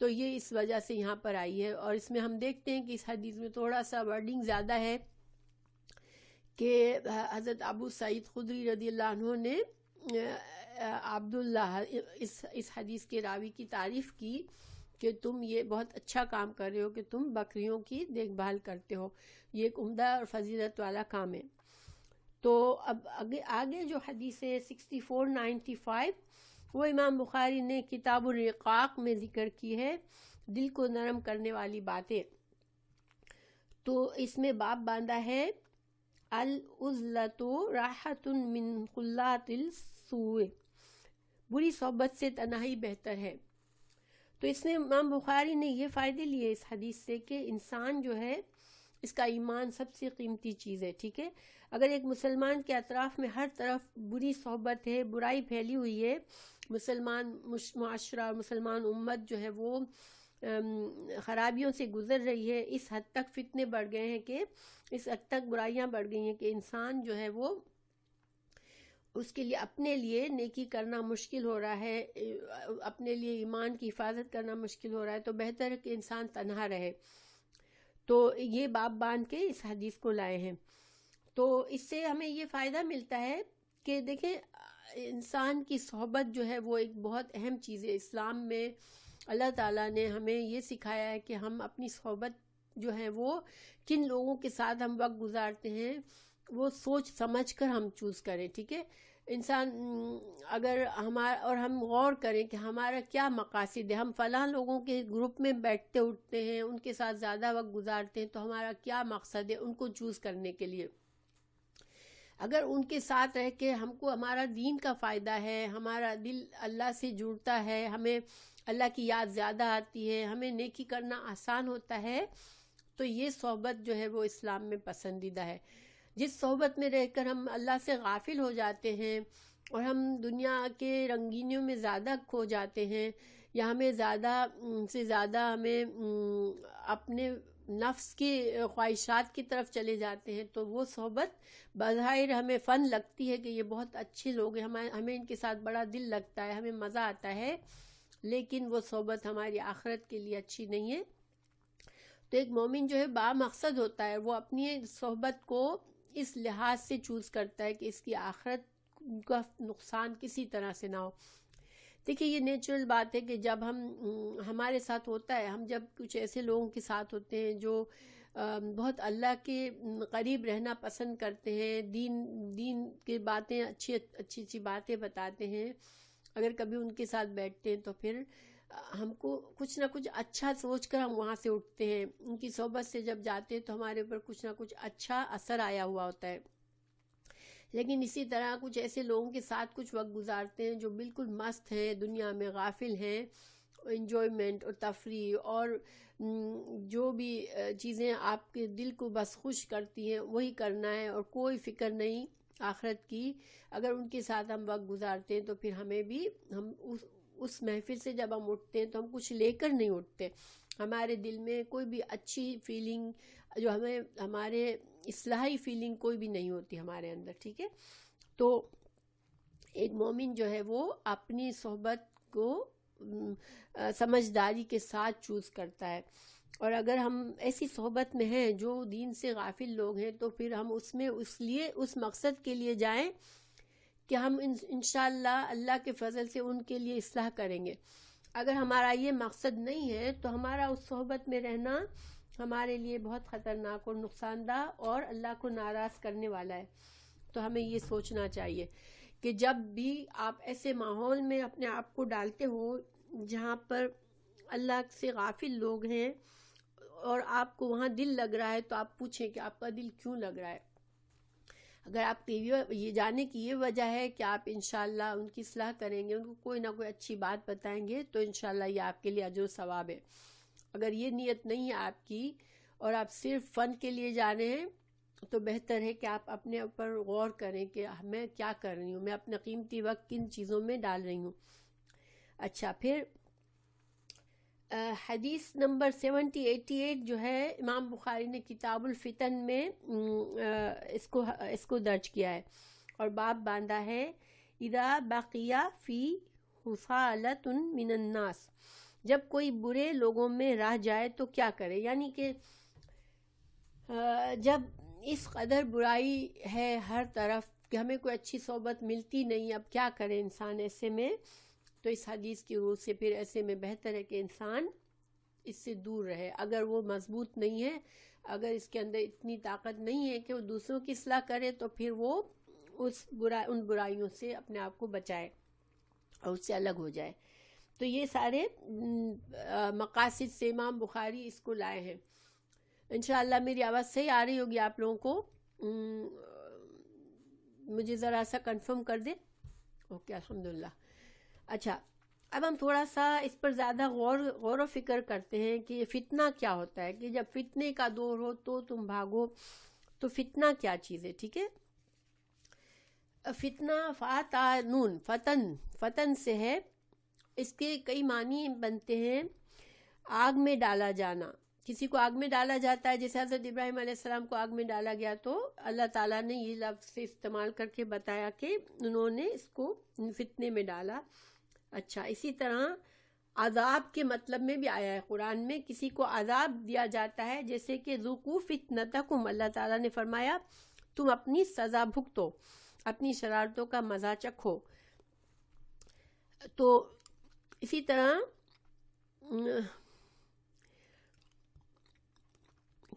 تو یہ اس وجہ سے یہاں پر آئی ہے. اور اس میں ہم دیکھتے ہیں کہ اس حدیث میں تھوڑا سا ورڈنگ زیادہ ہے، کہ حضرت ابو سعید خدری رضی اللہ عنہ نے عبداللہ اس حدیث کے راوی کی تعریف کی کہ تم یہ بہت اچھا کام کر رہے ہو، کہ تم بکریوں کی دیکھ بھال کرتے ہو، یہ ایک عمدہ اور فضیلت والا کام ہے. تو اب آگے جو حدیث ہے 6495، وہ امام بخاری نے کتاب الرقاق میں ذکر کی ہے، دل کو نرم کرنے والی باتیں. تو اس میں باب باندھا ہے العزلۃ راحۃ من خلات السوء، بری صحبت سے تنہائی بہتر ہے. تو اس میں امام بخاری نے یہ فائدے لیے اس حدیث سے کہ انسان جو ہے، اس کا ایمان سب سے قیمتی چیز ہے. ٹھیک ہے، اگر ایک مسلمان کے اطراف میں ہر طرف بری صحبت ہے، برائی پھیلی ہوئی ہے، مسلمان معاشرہ، مسلمان امت جو ہے وہ خرابیوں سے گزر رہی ہے، اس حد تک فتنے بڑھ گئے ہیں، کہ اس حد تک برائیاں بڑھ گئی ہیں کہ انسان جو ہے وہ اس کے لیے اپنے لیے نیکی کرنا مشکل ہو رہا ہے، اپنے لیے ایمان کی حفاظت کرنا مشکل ہو رہا ہے. تو بہتر ہے کہ انسان تنہا رہے. تو یہ باب باندھ کے اس حدیث کو لائے ہیں. تو اس سے ہمیں یہ فائدہ ملتا ہے کہ دیکھیں، انسان کی صحبت جو ہے وہ ایک بہت اہم چیز ہے اسلام میں. اللہ تعالیٰ نے ہمیں یہ سکھایا ہے کہ ہم اپنی صحبت جو ہے وہ کن لوگوں کے ساتھ ہم وقت گزارتے ہیں وہ سوچ سمجھ کر ہم چوز کریں. ٹھیک ہے، انسان اگر اور ہم غور کریں کہ ہمارا کیا مقاصد ہے. ہم فلاں لوگوں کے گروپ میں بیٹھتے اٹھتے ہیں، ان کے ساتھ زیادہ وقت گزارتے ہیں، تو ہمارا کیا مقصد ہے ان کو چوز کرنے کے لیے. اگر ان کے ساتھ رہ کے ہم کو ہمارا دین کا فائدہ ہے، ہمارا دل اللہ سے جڑتا ہے، ہمیں اللہ کی یاد زیادہ آتی ہے، ہمیں نیکی کرنا آسان ہوتا ہے، تو یہ صحبت جو ہے وہ اسلام میں پسندیدہ ہے. جس صحبت میں رہ کر ہم اللہ سے غافل ہو جاتے ہیں اور ہم دنیا کے رنگینیوں میں زیادہ کھو جاتے ہیں، یا ہمیں زیادہ سے زیادہ ہمیں اپنے نفس کی خواہشات کی طرف چلے جاتے ہیں، تو وہ صحبت بظاہر ہمیں فن لگتی ہے کہ یہ بہت اچھے لوگ ہیں، ہمیں ان کے ساتھ بڑا دل لگتا ہے، ہمیں مزہ آتا ہے، لیکن وہ صحبت ہماری آخرت کے لیے اچھی نہیں ہے. تو ایک مومن جو ہے با مقصد ہوتا ہے، وہ اپنی صحبت کو اس لحاظ سے چوز کرتا ہے کہ اس کی آخرت کا نقصان کسی طرح سے نہ ہو. دیکھیے یہ نیچرل بات ہے کہ جب ہمارے ساتھ ہوتا ہے، ہم جب کچھ ایسے لوگوں کے ساتھ ہوتے ہیں جو بہت اللہ کے قریب رہنا پسند کرتے ہیں، دین کی باتیں اچھی باتیں بتاتے ہیں، اگر کبھی ان کے ساتھ بیٹھتے ہیں تو پھر ہم کو کچھ نہ کچھ اچھا سوچ کر ہم وہاں سے اٹھتے ہیں. ان کی صحبت سے جب جاتے ہیں تو ہمارے اوپر کچھ نہ کچھ اچھا اثر آیا ہوا ہوتا ہے. لیکن اسی طرح کچھ ایسے لوگوں کے ساتھ کچھ وقت گزارتے ہیں جو بالکل مست ہیں، دنیا میں غافل ہیں، انجوائمنٹ اور تفریح اور جو بھی چیزیں آپ کے دل کو بس خوش کرتی ہیں وہی کرنا ہے، اور کوئی فکر نہیں آخرت کی. اگر ان کے ساتھ ہم وقت گزارتے ہیں تو پھر ہمیں بھی ہم اس محفل سے جب ہم اٹھتے ہیں تو ہم کچھ لے کر نہیں اٹھتے. ہمارے دل میں کوئی بھی اچھی فیلنگ جو ہمارے اصلاحی فیلنگ کوئی بھی نہیں ہوتی ہمارے اندر. ٹھیک ہے، تو ایک مومن جو ہے وہ اپنی صحبت کو سمجھداری کے ساتھ چوز کرتا ہے. اور اگر ہم ایسی صحبت میں ہیں جو دین سے غافل لوگ ہیں تو پھر ہم اس مقصد کے لیے جائیں کہ ہم انشاءاللہ اللہ کے فضل سے ان کے لیے اصلاح کریں گے. اگر ہمارا یہ مقصد نہیں ہے تو ہمارا اس صحبت میں رہنا ہمارے لیے بہت خطرناک اور نقصان دہ اور اللہ کو ناراض کرنے والا ہے. تو ہمیں یہ سوچنا چاہیے کہ جب بھی آپ ایسے ماحول میں اپنے آپ کو ڈالتے ہو جہاں پر اللہ سے غافل لوگ ہیں اور آپ کو وہاں دل لگ رہا ہے، تو آپ پوچھیں کہ آپ کا دل کیوں لگ رہا ہے. اگر آپ یہ جانے کی یہ وجہ ہے کہ آپ انشاءاللہ ان کی اصلاح کریں گے، ان کو کوئی نہ کوئی اچھی بات بتائیں گے، تو انشاءاللہ یہ آپ کے لیے اجر و ثواب ہے. اگر یہ نیت نہیں ہے آپ کی اور آپ صرف فن کے لیے جا رہے ہیں تو بہتر ہے کہ آپ اپنے اوپر غور کریں کہ میں کیا کر رہی ہوں، میں اپنا قیمتی وقت کن چیزوں میں ڈال رہی ہوں. اچھا، پھر حدیث نمبر 788 جو ہے امام بخاری نے کتاب الفتن میں اس کو درج کیا ہے اور باب باندھا ہے اذا بقی فی حصالۃ من الناس، جب کوئی برے لوگوں میں رہ جائے تو کیا کرے. یعنی کہ جب اس قدر برائی ہے ہر طرف کہ ہمیں کوئی اچھی صحبت ملتی نہیں، اب کیا کرے انسان ایسے میں. تو اس حدیث کی روح سے پھر ایسے میں بہتر ہے کہ انسان اس سے دور رہے. اگر وہ مضبوط نہیں ہے، اگر اس کے اندر اتنی طاقت نہیں ہے کہ وہ دوسروں کی اصلاح کرے، تو پھر وہ ان برائیوں سے اپنے آپ کو بچائے اور اس سے الگ ہو جائے. تو یہ سارے مقاصد سے امام بخاری اس کو لائے ہیں. انشاءاللہ میری آواز صحیح آ رہی ہوگی آپ لوگوں کو، مجھے ذرا سا کنفرم کر دیں. اوکے، الحمدللہ. اچھا، اب ہم تھوڑا سا اس پر زیادہ غور و فکر کرتے ہیں کہ یہ فتنہ کیا ہوتا ہے، کہ جب فتنے کا دور ہو تو تم بھاگو. تو فتنہ کیا چیز ہے؟ ٹھیک ہے، فتنہ فاتنون، فتن سے ہے. اس کے کئی معنی بنتے ہیں. آگ میں ڈالا جانا، کسی کو آگ میں ڈالا جاتا ہے، جیسے حضرت ابراہیم علیہ السلام کو آگ میں ڈالا گیا تو اللہ تعالیٰ نے یہ لفظ استعمال کر کے بتایا کہ انہوں نے اس کو فتنے میں ڈالا. اچھا، اسی طرح عذاب کے مطلب میں بھی آیا ہے قرآن میں، کسی کو عذاب دیا جاتا ہے، جیسے کہ ذوقوا فتنتکم، اللہ تعالیٰ نے فرمایا تم اپنی سزا بھگتو. اپنی شرارتوں کا مزہ چکھو. تو اسی طرح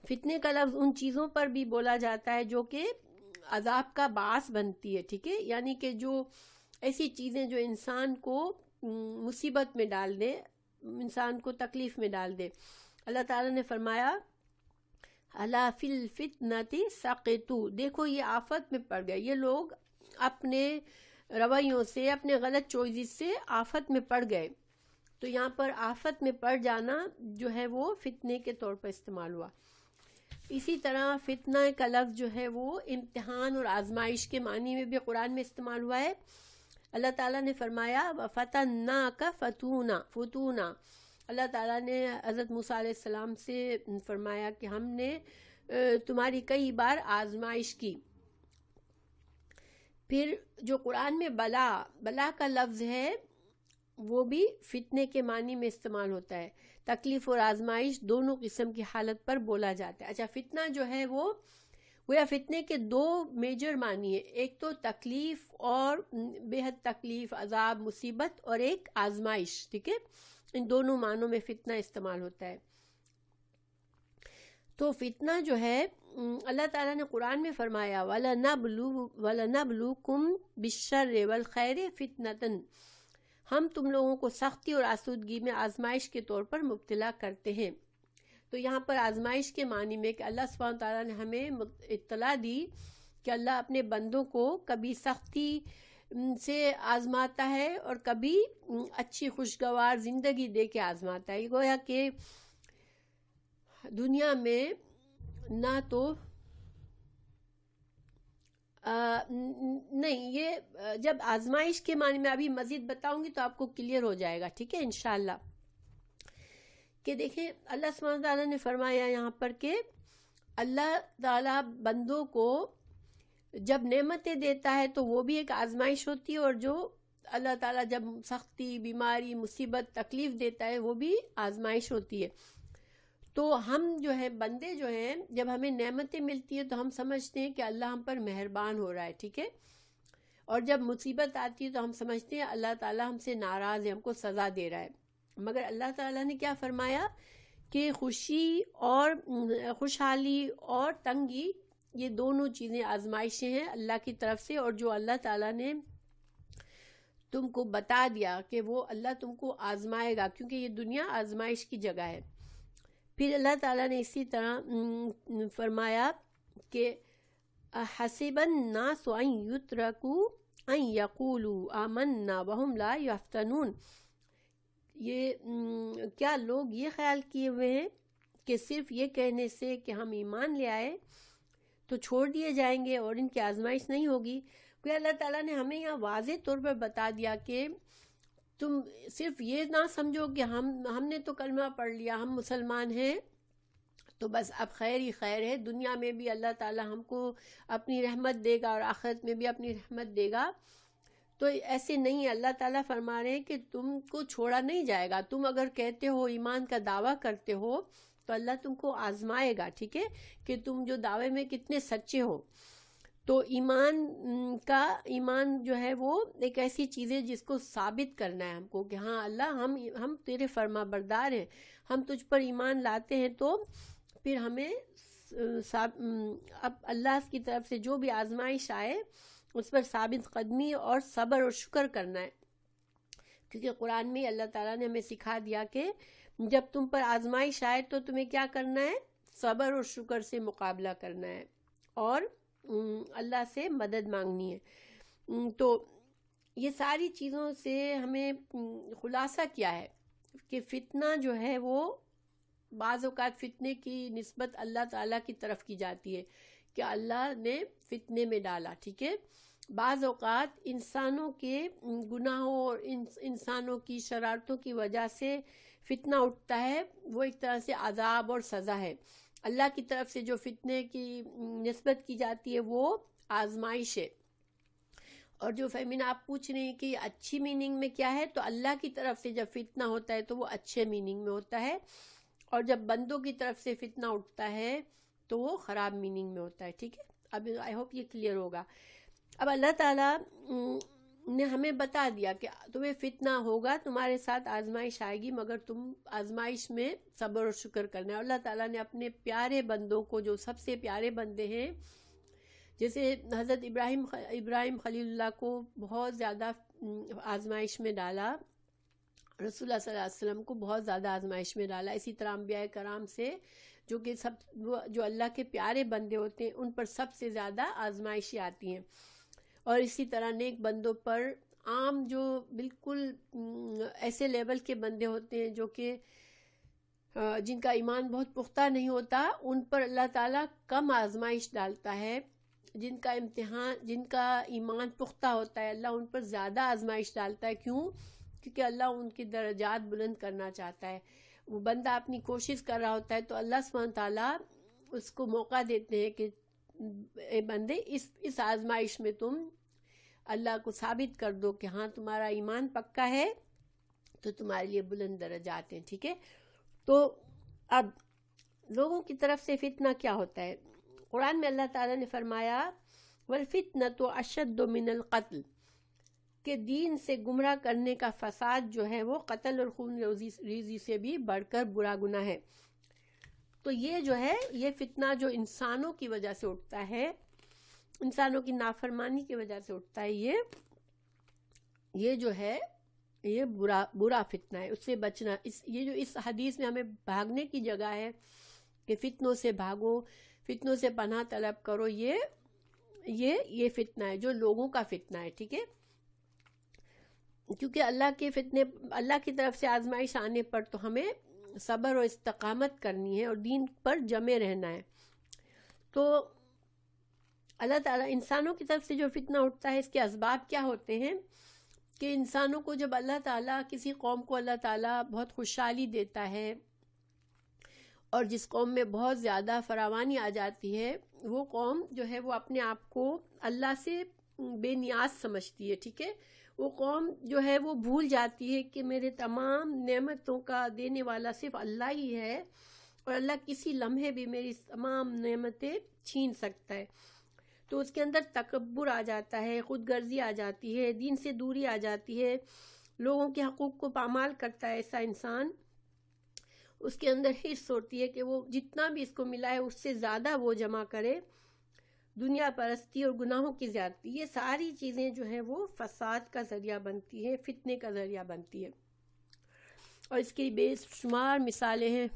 فتنے کا لفظ ان چیزوں پر بھی بولا جاتا ہے جو کہ عذاب کا باعث بنتی ہے. ٹھیک ہے، یعنی کہ جو ایسی چیزیں جو انسان کو مصیبت میں ڈال دے، انسان کو تکلیف میں ڈال دے. اللہ تعالیٰ نے فرمایا الا فی الفتنۃ سقطوا، دیکھو یہ آفت میں پڑ گئے، یہ لوگ اپنے رویوں سے، اپنے غلط چوائسز سے آفت میں پڑ گئے. تو یہاں پر آفت میں پڑ جانا جو ہے وہ فتنے کے طور پر استعمال ہوا. اسی طرح فتنہ کا لفظ جو ہے وہ امتحان اور آزمائش کے معنی میں بھی قرآن میں استعمال ہوا ہے. اللہ تعالیٰ نے فرمایا وَفَتَنَّاكَ فَتُونًا. اللہ تعالیٰ نے حضرت موسیٰ علیہ السلام سے فرمایا کہ ہم نے تمہاری کئی بار آزمائش کی. پھر جو قرآن میں بلا کا لفظ ہے وہ بھی فتنے کے معنی میں استعمال ہوتا ہے. تکلیف اور آزمائش دونوں قسم کی حالت پر بولا جاتا ہے. اچھا، فتنہ جو ہے وہ گویا فتنے کے دو میجر معنی ہے، ایک تو تکلیف اور بے حد تکلیف، عذاب، مصیبت، اور ایک آزمائش. ٹھیک ہے، ان دونوں معنوں میں فتنہ استعمال ہوتا ہے. تو فتنہ جو ہے اللہ تعالیٰ نے قرآن میں فرمایا وَلَنَبْلُوكُمْ بِالشَّرِّ وَالْخَيْرِ فِتْنَةً، ہم تم لوگوں کو سختی اور آسودگی میں آزمائش کے طور پر مبتلا کرتے ہیں. تو یہاں پر آزمائش کے معنی میں کہ اللہ سبحانہ تعالیٰ نے ہمیں اطلاع دی کہ اللہ اپنے بندوں کو کبھی سختی سے آزماتا ہے اور کبھی اچھی خوشگوار زندگی دے کے آزماتا ہے. گویا کہ دنیا میں نہ تو نہیں، یہ جب آزمائش کے معنی میں ابھی مزید بتاؤں گی تو آپ کو کلیئر ہو جائے گا. ٹھیک ہے انشاءاللہ. کہ دیکھیں اللہ سبحانہ تعالیٰ نے فرمایا یہاں پر کہ اللہ تعالیٰ بندوں کو جب نعمتیں دیتا ہے تو وہ بھی ایک آزمائش ہوتی ہے، اور جو اللہ تعالیٰ جب سختی، بیماری، مصیبت، تکلیف دیتا ہے وہ بھی آزمائش ہوتی ہے. تو ہم جو ہے بندے جو ہیں جب ہمیں نعمتیں ملتی ہیں تو ہم سمجھتے ہیں کہ اللہ ہم پر مہربان ہو رہا ہے. ٹھیک ہے، اور جب مصیبت آتی ہے تو ہم سمجھتے ہیں اللہ تعالیٰ ہم سے ناراض ہے، ہم کو سزا دے رہا ہے. مگر اللہ تعالیٰ نے کیا فرمایا کہ خوشی اور خوشحالی اور تنگی یہ دونوں چیزیں آزمائشیں ہیں اللہ کی طرف سے، اور جو اللہ تعالیٰ نے تم کو بتا دیا کہ وہ اللہ تم کو آزمائے گا، کیونکہ یہ دنیا آزمائش کی جگہ ہے. پھر اللہ تعالیٰ نے اسی طرح فرمایا کہ حسب الناس ان یترکوا ان یقولوا آمنا وهم لا یفتنون، یہ کیا لوگ یہ خیال کیے ہوئے ہیں کہ صرف یہ کہنے سے کہ ہم ایمان لے آئے تو چھوڑ دیے جائیں گے اور ان کی آزمائش نہیں ہوگی. کہ اللہ تعالیٰ نے ہمیں یہاں واضح طور پر بتا دیا کہ تم صرف یہ نہ سمجھو کہ ہم نے تو کلمہ پڑھ لیا، ہم مسلمان ہیں تو بس اب خیر ہی خیر ہے، دنیا میں بھی اللہ تعالیٰ ہم کو اپنی رحمت دے گا اور آخرت میں بھی اپنی رحمت دے گا. تو ایسے نہیں، اللہ تعالیٰ فرما رہے ہیں کہ تم کو چھوڑا نہیں جائے گا. تم اگر کہتے ہو، ایمان کا دعویٰ کرتے ہو تو اللہ تم کو آزمائے گا. ٹھیک ہے، کہ تم جو دعوے میں کتنے سچے ہو. تو ایمان جو ہے وہ ایک ایسی چیز ہے جس کو ثابت کرنا ہے ہم کو کہ ہاں اللہ ہم تیرے فرما بردار ہیں، ہم تجھ پر ایمان لاتے ہیں. تو پھر ہمیں اب اللہ کی طرف سے جو بھی آزمائش آئے اس پر ثابت قدمی اور صبر اور شکر کرنا ہے. کیونکہ قرآن میں اللہ تعالیٰ نے ہمیں سکھا دیا کہ جب تم پر آزمائش آئے تو تمہیں کیا کرنا ہے، صبر اور شکر سے مقابلہ کرنا ہے اور اللہ سے مدد مانگنی ہے. تو یہ ساری چیزوں سے ہمیں خلاصہ کیا ہے کہ فتنہ جو ہے وہ بعض اوقات فتنے کی نسبت اللہ تعالیٰ کی طرف کی جاتی ہے کہ اللہ نے فتنے میں ڈالا. ٹھیک ہے، بعض اوقات انسانوں کے گناہوں اور انسانوں کی شرارتوں کی وجہ سے فتنہ اٹھتا ہے، وہ ایک طرح سے عذاب اور سزا ہے. اللہ کی طرف سے جو فتنے کی نسبت کی جاتی ہے وہ آزمائش ہے. اور جو فہمین آپ پوچھ رہے ہیں کہ اچھی میننگ میں کیا ہے، تو اللہ کی طرف سے جب فتنہ ہوتا ہے تو وہ اچھے میننگ میں ہوتا ہے، اور جب بندوں کی طرف سے فتنہ اٹھتا ہے تو وہ خراب میننگ میں ہوتا ہے. ٹھیک ہے، اب آئی ہوپ یہ کلیئر ہوگا. اب اللہ تعالیٰ نے ہمیں بتا دیا کہ تمہیں فتنہ ہوگا، تمہارے ساتھ آزمائش آئے گی، مگر تم آزمائش میں صبر اور شکر کرنا ہے۔ اللہ تعالیٰ نے اپنے پیارے بندوں کو، جو سب سے پیارے بندے ہیں، جیسے حضرت ابراہیم خلیل اللہ کو بہت زیادہ آزمائش میں ڈالا، رسول اللہ صلی اللہ علیہ وسلم کو بہت زیادہ آزمائش میں ڈالا، اسی طرح انبیاء کرام سے جو اللہ کے پیارے بندے ہوتے ہیں ان پر سب سے زیادہ آزمائشیں آتی ہیں، اور اسی طرح نیک بندوں پر عام جو بالکل ایسے لیول کے بندے ہوتے ہیں جو کہ جن کا ایمان بہت پختہ نہیں ہوتا، ان پر اللہ تعالیٰ کم آزمائش ڈالتا ہے۔ جن کا ایمان پختہ ہوتا ہے اللہ ان پر زیادہ آزمائش ڈالتا ہے۔ کیوں؟ کیونکہ اللہ ان کی درجات بلند کرنا چاہتا ہے۔ وہ بندہ اپنی کوشش کر رہا ہوتا ہے تو اللہ سبحانہ تعالیٰ اس کو موقع دیتے ہیں کہ اے بندے اس آزمائش میں تم اللہ کو ثابت کر دو کہ ہاں تمہارا ایمان پکا ہے، تو تمہارے لیے بلند درجات ہیں، ٹھیک ہے۔ تو اب لوگوں کی طرف سے فتنہ کیا ہوتا ہے؟ قرآن میں اللہ تعالیٰ نے فرمایا وَالْفِتْنَةُ أَشَدُّ مِنَ الْقَتْلِ، کہ دین سے گمراہ کرنے کا فساد جو ہے وہ قتل اور خون ریزی سے بھی بڑھ کر برا گناہ ہے۔ تو یہ جو ہے یہ فتنہ جو انسانوں کی وجہ سے اٹھتا ہے، انسانوں کی نافرمانی کی وجہ سے اٹھتا ہے، یہ جو ہے یہ برا فتنہ ہے، اس سے بچنا۔ یہ جو اس حدیث میں ہمیں بھاگنے کی جگہ ہے کہ فتنوں سے بھاگو، فتنوں سے پناہ طلب کرو، یہ فتنہ ہے جو لوگوں کا فتنہ ہے، ٹھیک ہے۔ کیونکہ اللہ کی طرف سے آزمائش آنے پر تو ہمیں صبر و استقامت کرنی ہے اور دین پر جمے رہنا ہے۔ تو اللہ تعالیٰ انسانوں کی طرف سے جو فتنہ اٹھتا ہے اس کے اسباب کیا ہوتے ہیں کہ انسانوں کو جب اللہ تعالیٰ کسی قوم کو اللہ تعالیٰ بہت خوشحالی دیتا ہے اور جس قوم میں بہت زیادہ فراوانی آ جاتی ہے، وہ قوم جو ہے وہ اپنے آپ کو اللہ سے بے نیاز سمجھتی ہے، ٹھیک ہے۔ وہ قوم جو ہے وہ بھول جاتی ہے کہ میرے تمام نعمتوں کا دینے والا صرف اللہ ہی ہے، اور اللہ کسی لمحے بھی میری تمام نعمتیں چھین سکتا ہے۔ تو اس کے اندر تکبر آ جاتا ہے، خود غرضی آ جاتی ہے، دین سے دوری آ جاتی ہے، لوگوں کے حقوق کو پامال کرتا ہے ایسا انسان۔ اس کے اندر حرص ہوتی ہے کہ وہ جتنا بھی اس کو ملا ہے اس سے زیادہ وہ جمع کرے، دنیا پرستی اور گناہوں کی زیادتی، یہ ساری چیزیں جو ہیں وہ فساد کا ذریعہ بنتی ہے، فتنے کا ذریعہ بنتی ہے، اور اس کی بے شمار مثالیں ہیں۔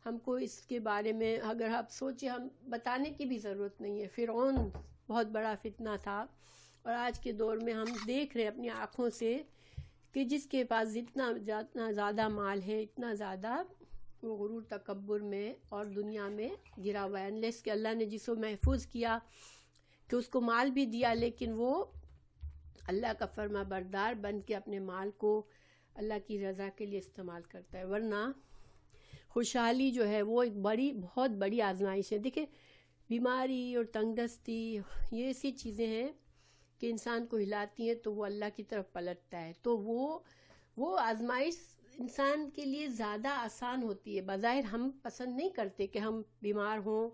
ہم کو اس کے بارے میں اگر آپ سوچیں، ہم بتانے کی بھی ضرورت نہیں ہے۔ فرعون بہت بڑا فتنہ تھا، اور آج کے دور میں ہم دیکھ رہے ہیں اپنی آنکھوں سے کہ جس کے پاس جتنا زیادہ مال ہے اتنا زیادہ وہ غرور تکبر میں اور دنیا میں گرا ہوا ہے، انلیس کہ اللہ نے جس کو محفوظ کیا کہ اس کو مال بھی دیا، لیکن وہ اللہ کا فرما بردار بن کے اپنے مال کو اللہ کی رضا کے لیے استعمال کرتا ہے۔ ورنہ خوشحالی جو ہے وہ ایک بہت بڑی آزمائش ہے۔ دیکھیں، بیماری اور تنگ دستی یہ ایسی چیزیں ہیں کہ انسان کو ہلاتی ہیں تو وہ اللہ کی طرف پلٹتا ہے، تو وہ آزمائش انسان کے لیے زیادہ آسان ہوتی ہے۔ بظاہر ہم پسند نہیں کرتے کہ ہم بیمار ہوں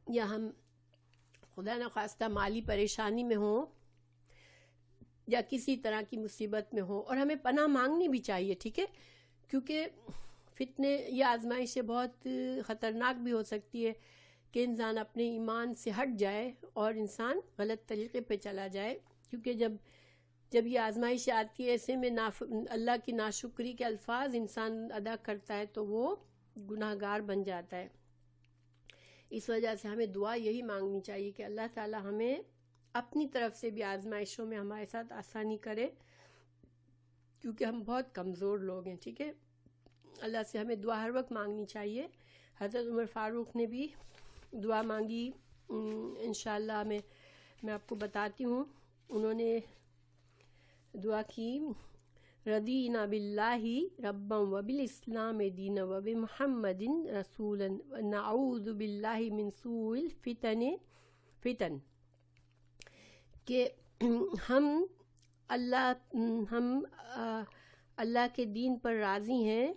یا ہم خدا نخواستہ مالی پریشانی میں ہوں یا کسی طرح کی مصیبت میں ہوں، اور ہمیں پناہ مانگنی بھی چاہیے، ٹھیک ہے، کیونکہ فتنے یا آزمائشیں بہت خطرناک بھی ہو سکتی ہے کہ انسان اپنے ایمان سے ہٹ جائے اور انسان غلط طریقے پہ چلا جائے۔ کیونکہ جب یہ آزمائش آتی ہے ایسے میں اللہ کی ناشکری کے الفاظ انسان ادا کرتا ہے تو وہ گناہ گار بن جاتا ہے۔ اس وجہ سے ہمیں دعا یہی مانگنی چاہیے کہ اللہ تعالی ہمیں اپنی طرف سے بھی آزمائشوں میں ہمارے ساتھ آسانی کرے، کیونکہ ہم بہت کمزور لوگ ہیں، ٹھیک ہے۔ اللہ سے ہمیں دعا ہر وقت مانگنی چاہیے۔ حضرت عمر فاروق نے بھی دعا مانگی، انشاءاللہ میں آپ کو بتاتی ہوں۔ انہوں نے دعا کی رضینا باللہ ربا وبالاسلام دینا وبمحمد رسولا ونعوذ باللہ من سوء الفتن، کہ ہم اللہ کے دین پر راضی ہیں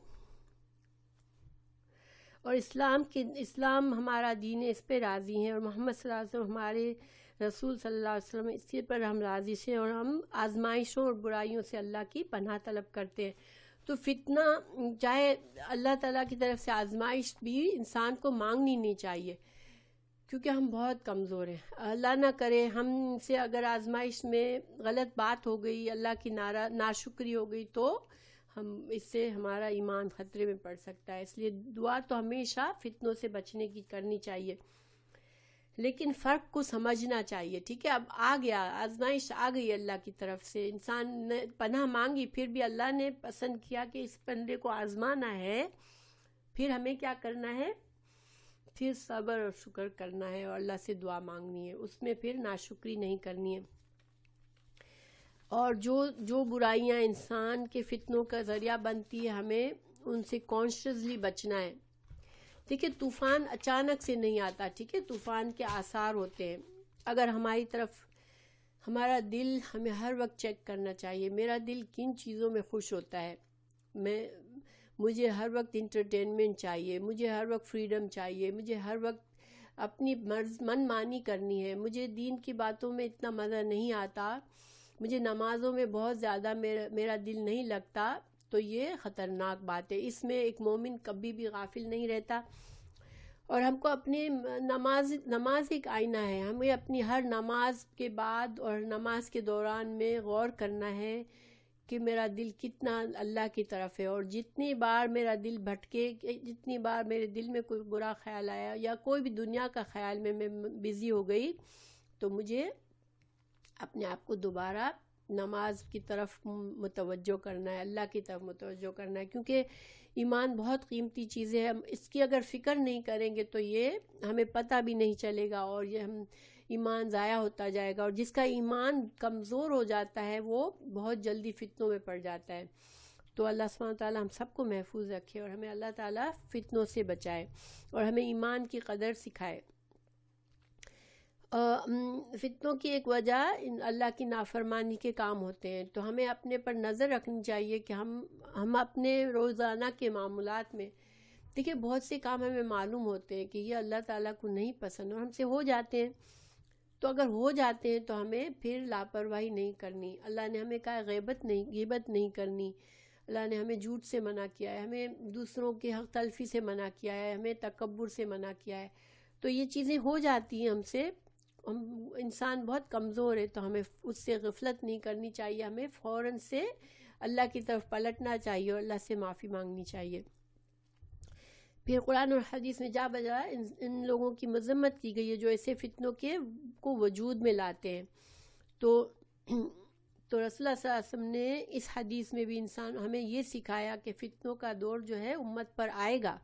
اور اسلام ہمارا دین ہے، اس پہ راضی ہیں، اور محمد صلی اللہ علیہ وسلم ہمارے رسول صلی اللہ علیہ وسلم، اس کے پر ہم راضی ہیں، اور ہم آزمائشوں اور برائیوں سے اللہ کی پناہ طلب کرتے ہیں۔ تو فتنہ، چاہے اللہ تعالیٰ کی طرف سے آزمائش بھی انسان کو مانگنی نہیں چاہیے، کیونکہ ہم بہت کمزور ہیں۔ اللہ نہ کرے ہم سے اگر آزمائش میں غلط بات ہو گئی، اللہ کی ناشکری ہو گئی، تو اس سے ہمارا ایمان خطرے میں پڑ سکتا ہے۔ اس لیے دعا تو ہمیشہ فتنوں سے بچنے کی کرنی چاہیے، لیکن فرق کو سمجھنا چاہیے، ٹھیک ہے؟ اب آ گیا، آزمائش آ گئی اللہ کی طرف سے، انسان نے پناہ مانگی، پھر بھی اللہ نے پسند کیا کہ اس بندے کو آزمانا ہے، پھر ہمیں کیا کرنا ہے؟ پھر صبر اور شکر کرنا ہے، اور اللہ سے دعا مانگنی ہے، اس میں پھر ناشکری نہیں کرنی ہے۔ اور جو برائیاں انسان کے فتنوں کا ذریعہ بنتی ہے، ہمیں ان سے کانشیسلی بچنا ہے۔ ٹھیک ہے؟ طوفان اچانک سے نہیں آتا، ٹھیک ہے؟ طوفان کے آثار ہوتے ہیں۔ اگر ہماری طرف ہمارا دل، ہمیں ہر وقت چیک کرنا چاہیے، میرا دل کن چیزوں میں خوش ہوتا ہے، مجھے ہر وقت انٹرٹینمنٹ چاہیے، مجھے ہر وقت فریڈم چاہیے، مجھے ہر وقت اپنی من مانی کرنی ہے، مجھے دین کی باتوں میں اتنا مزہ نہیں آتا، مجھے نمازوں میں بہت زیادہ میرا دل نہیں لگتا، تو یہ خطرناک بات ہے۔ اس میں ایک مومن کبھی بھی غافل نہیں رہتا، اور ہم کو اپنے نماز ایک آئینہ ہے، ہمیں اپنی ہر نماز کے بعد اور نماز کے دوران میں غور کرنا ہے کہ میرا دل کتنا اللہ کی طرف ہے، اور جتنی بار میرا دل بھٹکے، جتنی بار میرے دل میں کوئی برا خیال آیا یا کوئی بھی دنیا کا خیال میں بزی ہو گئی، تو مجھے اپنے آپ کو دوبارہ نماز کی طرف متوجہ کرنا ہے، اللہ کی طرف متوجہ کرنا ہے، کیونکہ ایمان بہت قیمتی چیز ہے۔ ہم اس کی اگر فکر نہیں کریں گے تو یہ ہمیں پتہ بھی نہیں چلے گا، اور یہ ایمان ضائع ہوتا جائے گا، اور جس کا ایمان کمزور ہو جاتا ہے وہ بہت جلدی فتنوں میں پڑ جاتا ہے۔ تو اللہ سبحانہ تعالیٰ ہم سب کو محفوظ رکھے، اور ہمیں اللہ تعالیٰ فتنوں سے بچائے، اور ہمیں ایمان کی قدر سکھائے۔ فتنوں کی ایک وجہ اللہ کی نافرمانی کے کام ہوتے ہیں، تو ہمیں اپنے پر نظر رکھنی چاہیے کہ ہم اپنے روزانہ کے معاملات میں، دیکھیے بہت سے کام ہمیں معلوم ہوتے ہیں کہ یہ اللہ تعالیٰ کو نہیں پسند، اور ہم سے ہو جاتے ہیں، تو اگر ہو جاتے ہیں تو ہمیں پھر لاپرواہی نہیں کرنی۔ اللہ نے ہمیں کہا غیبت نہیں کرنی، اللہ نے ہمیں جھوٹ سے منع کیا ہے، ہمیں دوسروں کے حق تلفی سے منع کیا ہے، ہمیں تکبر سے منع کیا ہے۔ تو یہ چیزیں ہو جاتی ہیں ہم سے، انسان بہت کمزور ہے، تو ہمیں اس سے غفلت نہیں کرنی چاہیے، ہمیں فوراً سے اللہ کی طرف پلٹنا چاہیے، اور اللہ سے معافی مانگنی چاہیے۔ پھر قرآن اور حدیث میں جا بجا ان لوگوں کی مذمت کی گئی ہے جو ایسے فتنوں کو وجود میں لاتے ہیں۔ تو رسول اللہ صلی اللہ علیہ وسلم نے اس حدیث میں بھی ہمیں یہ سکھایا کہ فتنوں کا دور جو ہے امت پر آئے گا،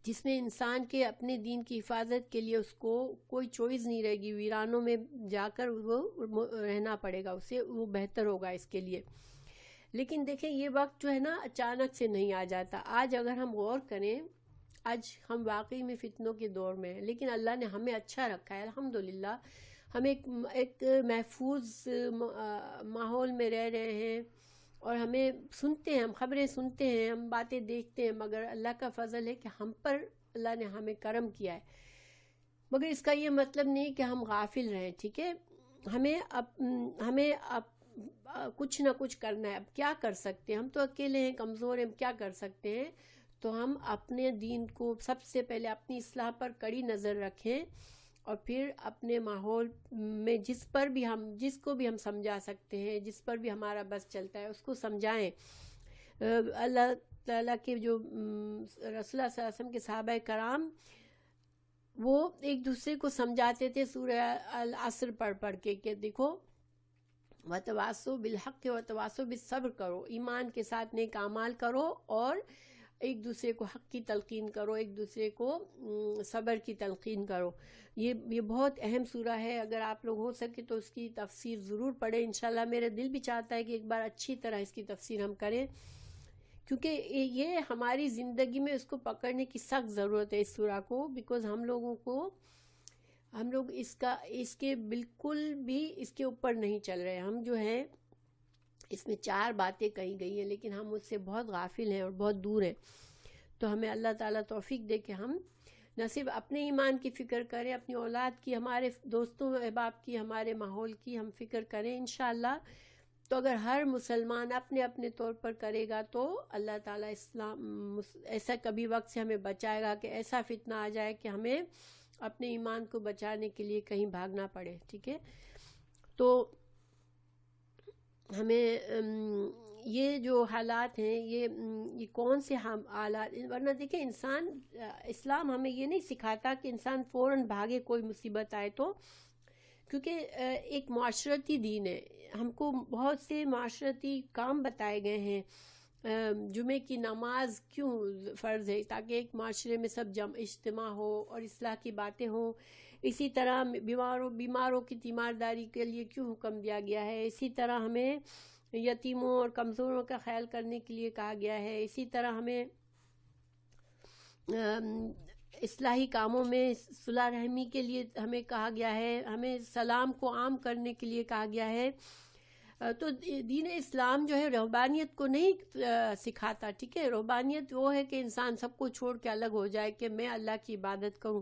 جس میں انسان کے اپنے دین کی حفاظت کے لیے اس کو کوئی چوائس نہیں رہے گی، ویرانوں میں جا کر وہ رہنا پڑے گا، اسے وہ بہتر ہوگا اس کے لیے۔ لیکن دیکھیں یہ وقت جو ہے نا اچانک سے نہیں آ جاتا۔ آج اگر ہم غور کریں، آج ہم واقعی میں فتنوں کے دور میں ہیں، لیکن اللہ نے ہمیں اچھا رکھا ہے، الحمدللہ ہم ایک محفوظ ماحول میں رہ رہے ہیں، اور ہمیں سنتے ہیں، ہم خبریں سنتے ہیں، ہم باتیں دیکھتے ہیں، مگر اللہ کا فضل ہے کہ ہم پر اللہ نے ہمیں کرم کیا ہے۔ مگر اس کا یہ مطلب نہیں کہ ہم غافل رہیں، ٹھیک ہے؟ ہمیں کچھ نہ کچھ کرنا ہے۔ اب کیا کر سکتے ہیں؟ ہم تو اکیلے ہیں، کمزور ہیں، ہم کیا کر سکتے ہیں؟ تو ہم اپنے دین کو سب سے پہلے اپنی اصلاح پر کڑی نظر رکھیں، اور پھر اپنے ماحول میں جس کو بھی ہم سمجھا سکتے ہیں، جس پر بھی ہمارا بس چلتا ہے اس کو سمجھائیں۔ اللہ تعالیٰ کے جو رسول اللہ صلی اللہ علیہ وسلم کے صحابہ کرام، وہ ایک دوسرے کو سمجھاتے تھے سورہ العصر پڑھ کے کہ دیکھو وَتَوَاصَوْا بِالْحَقِّ وَتَوَاصَوْا بِالصَّبْرِ کرو، ایمان کے ساتھ نیک اعمال کرو، اور ایک دوسرے کو حق کی تلقین کرو، ایک دوسرے کو صبر کی تلقین کرو۔ یہ بہت اہم سورہ ہے، اگر آپ لوگ ہو سکے تو اس کی تفسیر ضرور پڑھیں۔ انشاءاللہ میرا دل بھی چاہتا ہے کہ ایک بار اچھی طرح اس کی تفسیر ہم کریں، کیونکہ یہ ہماری زندگی میں اس کو پکڑنے کی سخت ضرورت ہے اس سورہ کو، بیکاز ہم لوگ اس کے بالکل بھی اس کے اوپر نہیں چل رہے۔ ہم جو ہیں اس میں 4 باتیں کہی گئی ہیں، لیکن ہم اس سے بہت غافل ہیں اور بہت دور ہیں۔ تو ہمیں اللہ تعالیٰ توفیق دے کہ ہم نہ صرف اپنے ایمان کی فکر کریں، اپنی اولاد کی، ہمارے دوستوں احباب کی، ہمارے ماحول کی ہم فکر کریں انشاءاللہ۔ تو اگر ہر مسلمان اپنے اپنے طور پر کرے گا تو اللہ تعالیٰ اسلام ایسا کبھی وقت سے ہمیں بچائے گا کہ ایسا فتنہ آ جائے کہ ہمیں اپنے ایمان کو بچانے کے لیے کہیں بھاگنا پڑے، ٹھیک ہے۔ تو ہمیں یہ جو حالات ہیں یہ کون سے حالات، ورنہ دیکھیں انسان، اسلام ہمیں یہ نہیں سکھاتا کہ انسان فوراً بھاگے کوئی مصیبت آئے تو، کیونکہ ایک معاشرتی دین ہے، ہم کو بہت سے معاشرتی کام بتائے گئے ہیں۔ جمعے کی نماز کیوں فرض ہے؟ تاکہ ایک معاشرے میں سب اجتماع ہو اور اصلاح کی باتیں ہوں۔ اسی طرح بیماروں کی تیمارداری کے لیے کیوں حکم دیا گیا ہے؟ اسی طرح ہمیں یتیموں اور کمزوروں کا خیال کرنے کے لیے کہا گیا ہے۔ اسی طرح ہمیں اصلاحی کاموں میں صلح رحمی کے لیے ہمیں کہا گیا ہے، ہمیں سلام کو عام کرنے کے لیے کہا گیا ہے۔ تو دین اسلام جو ہے رہبانیت کو نہیں سکھاتا، ٹھیک ہے۔ رہبانیت وہ ہے کہ انسان سب کو چھوڑ کے الگ ہو جائے کہ میں اللہ کی عبادت کروں۔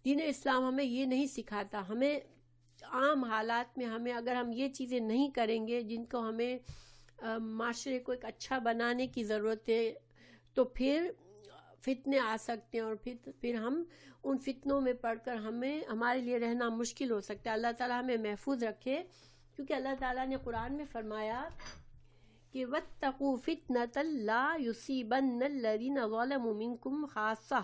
دین اسلام ہمیں یہ نہیں سکھاتا۔ ہمیں عام حالات میں اگر ہم یہ چیزیں نہیں کریں گے جن کو ہمیں معاشرے کو ایک اچھا بنانے کی ضرورت ہے، تو پھر فتنے آ سکتے ہیں، اور پھر ہم ان فتنوں میں پڑھ کر ہمارے لیے رہنا مشکل ہو سکتا ہے۔ اللہ تعالیٰ ہمیں محفوظ رکھے، کیونکہ اللہ تعالیٰ نے قرآن میں فرمایا کہ وَاتَّقُوا فِتْنَةً لَا يُصِيبَنَّ الَّذِينَ ظَلَمُوا مِنْكُمْ خَاصَّةً،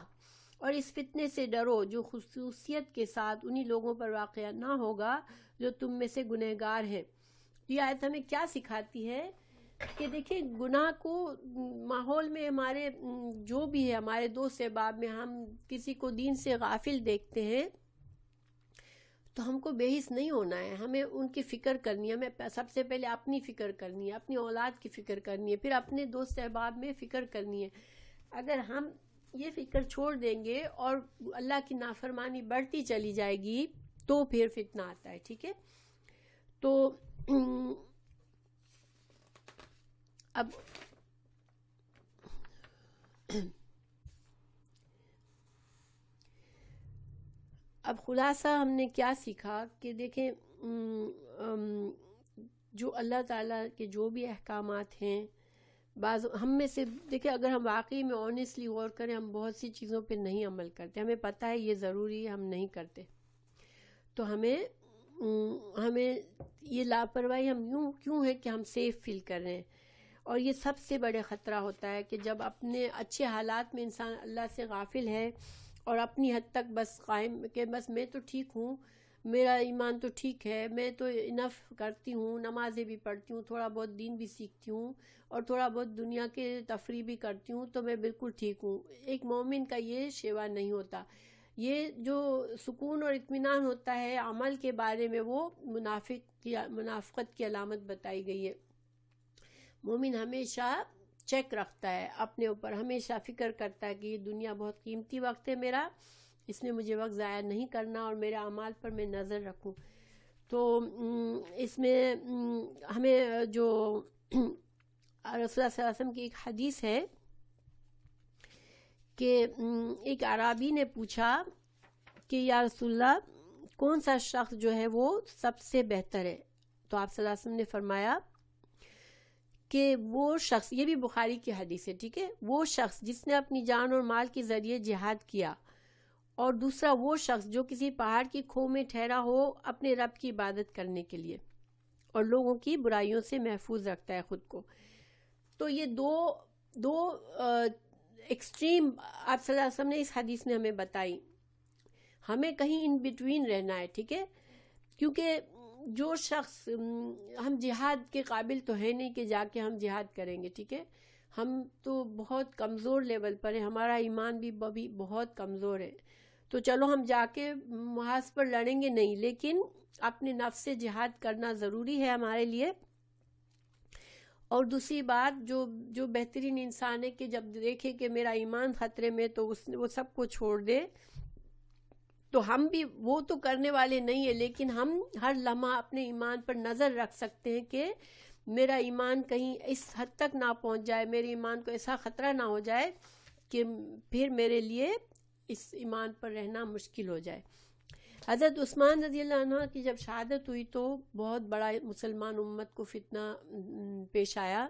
اور اس فتنے سے ڈرو جو خصوصیت کے ساتھ انہی لوگوں پر واقع نہ ہوگا جو تم میں سے گنہگار ہیں۔ یہ آیت ہمیں کیا سکھاتی ہے کہ دیکھیں گناہ کو ماحول میں ہمارے جو بھی ہے، ہمارے دوست احباب میں ہم کسی کو دین سے غافل دیکھتے ہیں تو ہم کو بے حس نہیں ہونا ہے، ہمیں ان کی فکر کرنی ہے۔ ہمیں سب سے پہلے اپنی فکر کرنی ہے، اپنی اولاد کی فکر کرنی ہے، پھر اپنے دوست احباب میں فکر کرنی ہے۔ اگر ہم یہ فکر چھوڑ دیں گے اور اللہ کی نافرمانی بڑھتی چلی جائے گی تو پھر فتنہ آتا ہے، ٹھیک ہے۔ تو اب خلاصہ ہم نے کیا سیکھا کہ دیکھیں جو اللہ تعالیٰ کے جو بھی احکامات ہیں، بعض ہم میں سے دیکھیں اگر ہم واقعی میں آنیسٹلی غور کریں، ہم بہت سی چیزوں پہ نہیں عمل کرتے، ہمیں پتہ ہے یہ ضروری ہے، ہم نہیں کرتے، تو ہمیں یہ لاپرواہی ہم کیوں ہے کہ ہم سیف فیل کر رہے ہیں۔ اور یہ سب سے بڑے خطرہ ہوتا ہے کہ جب اپنے اچھے حالات میں انسان اللہ سے غافل ہے اور اپنی حد تک بس قائم کہ بس میں تو ٹھیک ہوں، میرا ایمان تو ٹھیک ہے، میں تو انف کرتی ہوں، نمازیں بھی پڑھتی ہوں، تھوڑا بہت دین بھی سیکھتی ہوں اور تھوڑا بہت دنیا کے تفریح بھی کرتی ہوں، تو میں بالکل ٹھیک ہوں۔ ایک مومن کا یہ شیوا نہیں ہوتا۔ یہ جو سکون اور اطمینان ہوتا ہے عمل کے بارے میں، وہ منافقت کی علامت بتائی گئی ہے۔ مومن ہمیشہ چیک رکھتا ہے اپنے اوپر، ہمیشہ فکر کرتا ہے کہ یہ دنیا بہت قیمتی وقت ہے میرا، اس میں مجھے وقت ضائع نہیں کرنا اور میرے اعمال پر میں نظر رکھوں۔ تو اس میں ہمیں جو رسول اللہ صلی اللہ علیہ وسلم کی ایک حدیث ہے کہ ایک اعرابی نے پوچھا کہ یا رسول اللہ کون سا شخص جو ہے وہ سب سے بہتر ہے؟ تو آپ صلی اللہ علیہ وسلم نے فرمایا کہ وہ شخص، یہ بھی بخاری کی حدیث ہے، ٹھیک ہے، وہ شخص جس نے اپنی جان اور مال کے ذریعے جہاد کیا، اور دوسرا وہ شخص جو کسی پہاڑ کی کھو میں ٹھہرا ہو اپنے رب کی عبادت کرنے کے لیے اور لوگوں کی برائیوں سے محفوظ رکھتا ہے خود کو۔ تو یہ دو ایکسٹریم آپ صلی اللہ علیہ وسلم نے اس حدیث میں ہمیں بتائی، ہمیں کہیں ان بٹوین رہنا ہے، ٹھیک ہے، کیونکہ جو شخص ہم جہاد کے قابل تو ہے نہیں کہ جا کے ہم جہاد کریں گے، ٹھیک ہے، ہم تو بہت کمزور لیول پر ہیں، ہمارا ایمان بھی بہت کمزور ہے، تو چلو ہم جا کے محاذ پر لڑیں گے نہیں، لیکن اپنے نفس سے جہاد کرنا ضروری ہے ہمارے لیے۔ اور دوسری بات جو بہترین انسان ہے کہ جب دیکھے کہ میرا ایمان خطرے میں تو وہ سب کو چھوڑ دے، تو ہم بھی وہ تو کرنے والے نہیں ہیں، لیکن ہم ہر لمحہ اپنے ایمان پر نظر رکھ سکتے ہیں کہ میرا ایمان کہیں اس حد تک نہ پہنچ جائے، میرے ایمان کو ایسا خطرہ نہ ہو جائے کہ پھر میرے لیے اس ایمان پر رہنا مشکل ہو جائے۔ حضرت عثمان رضی اللہ عنہ کی جب شہادت ہوئی تو بہت بڑا مسلمان امت کو فتنہ پیش آیا،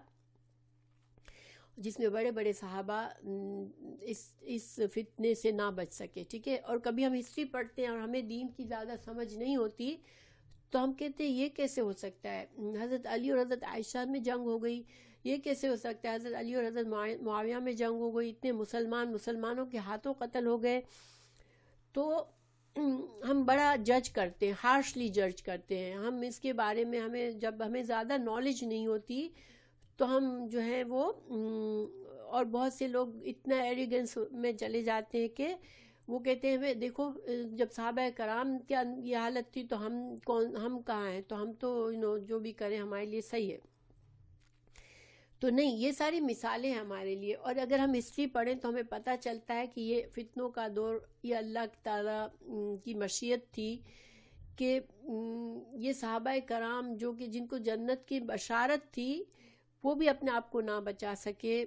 جس میں بڑے بڑے صحابہ اس فتنے سے نہ بچ سکے، ٹھیک ہے۔ اور کبھی ہم ہسٹری پڑھتے ہیں اور ہمیں دین کی زیادہ سمجھ نہیں ہوتی تو ہم کہتے ہیں یہ کیسے ہو سکتا ہے، حضرت علی اور حضرت عائشہ میں جنگ ہو گئی، یہ کیسے ہو سکتا ہے، حضرت علی اور حضرت معاویہ میں جنگ ہو گئی، اتنے مسلمانوں کے ہاتھوں قتل ہو گئے، تو ہم بڑا جج کرتے ہیں، ہارشلی جج کرتے ہیں ہم اس کے بارے میں۔ جب ہمیں زیادہ نالج نہیں ہوتی تو ہم جو ہے وہ اور بہت سے لوگ اتنا ایریگنس میں چلے جاتے ہیں کہ وہ کہتے ہیں دیکھو جب صحابہ کرام کیا یہ حالت تھی تو ہم کہاں ہیں، تو ہم تو جو بھی کریں ہمارے لیے صحیح ہے۔ تو نہیں، یہ ساری مثالیں ہمارے لیے، اور اگر ہم ہسٹری پڑھیں تو ہمیں پتہ چلتا ہے کہ یہ فتنوں کا دور یہ اللہ تعالیٰ کی مشیت تھی کہ یہ صحابہ کرام جو کہ جن کو جنت کی بشارت تھی وہ بھی اپنے آپ کو نہ بچا سکے۔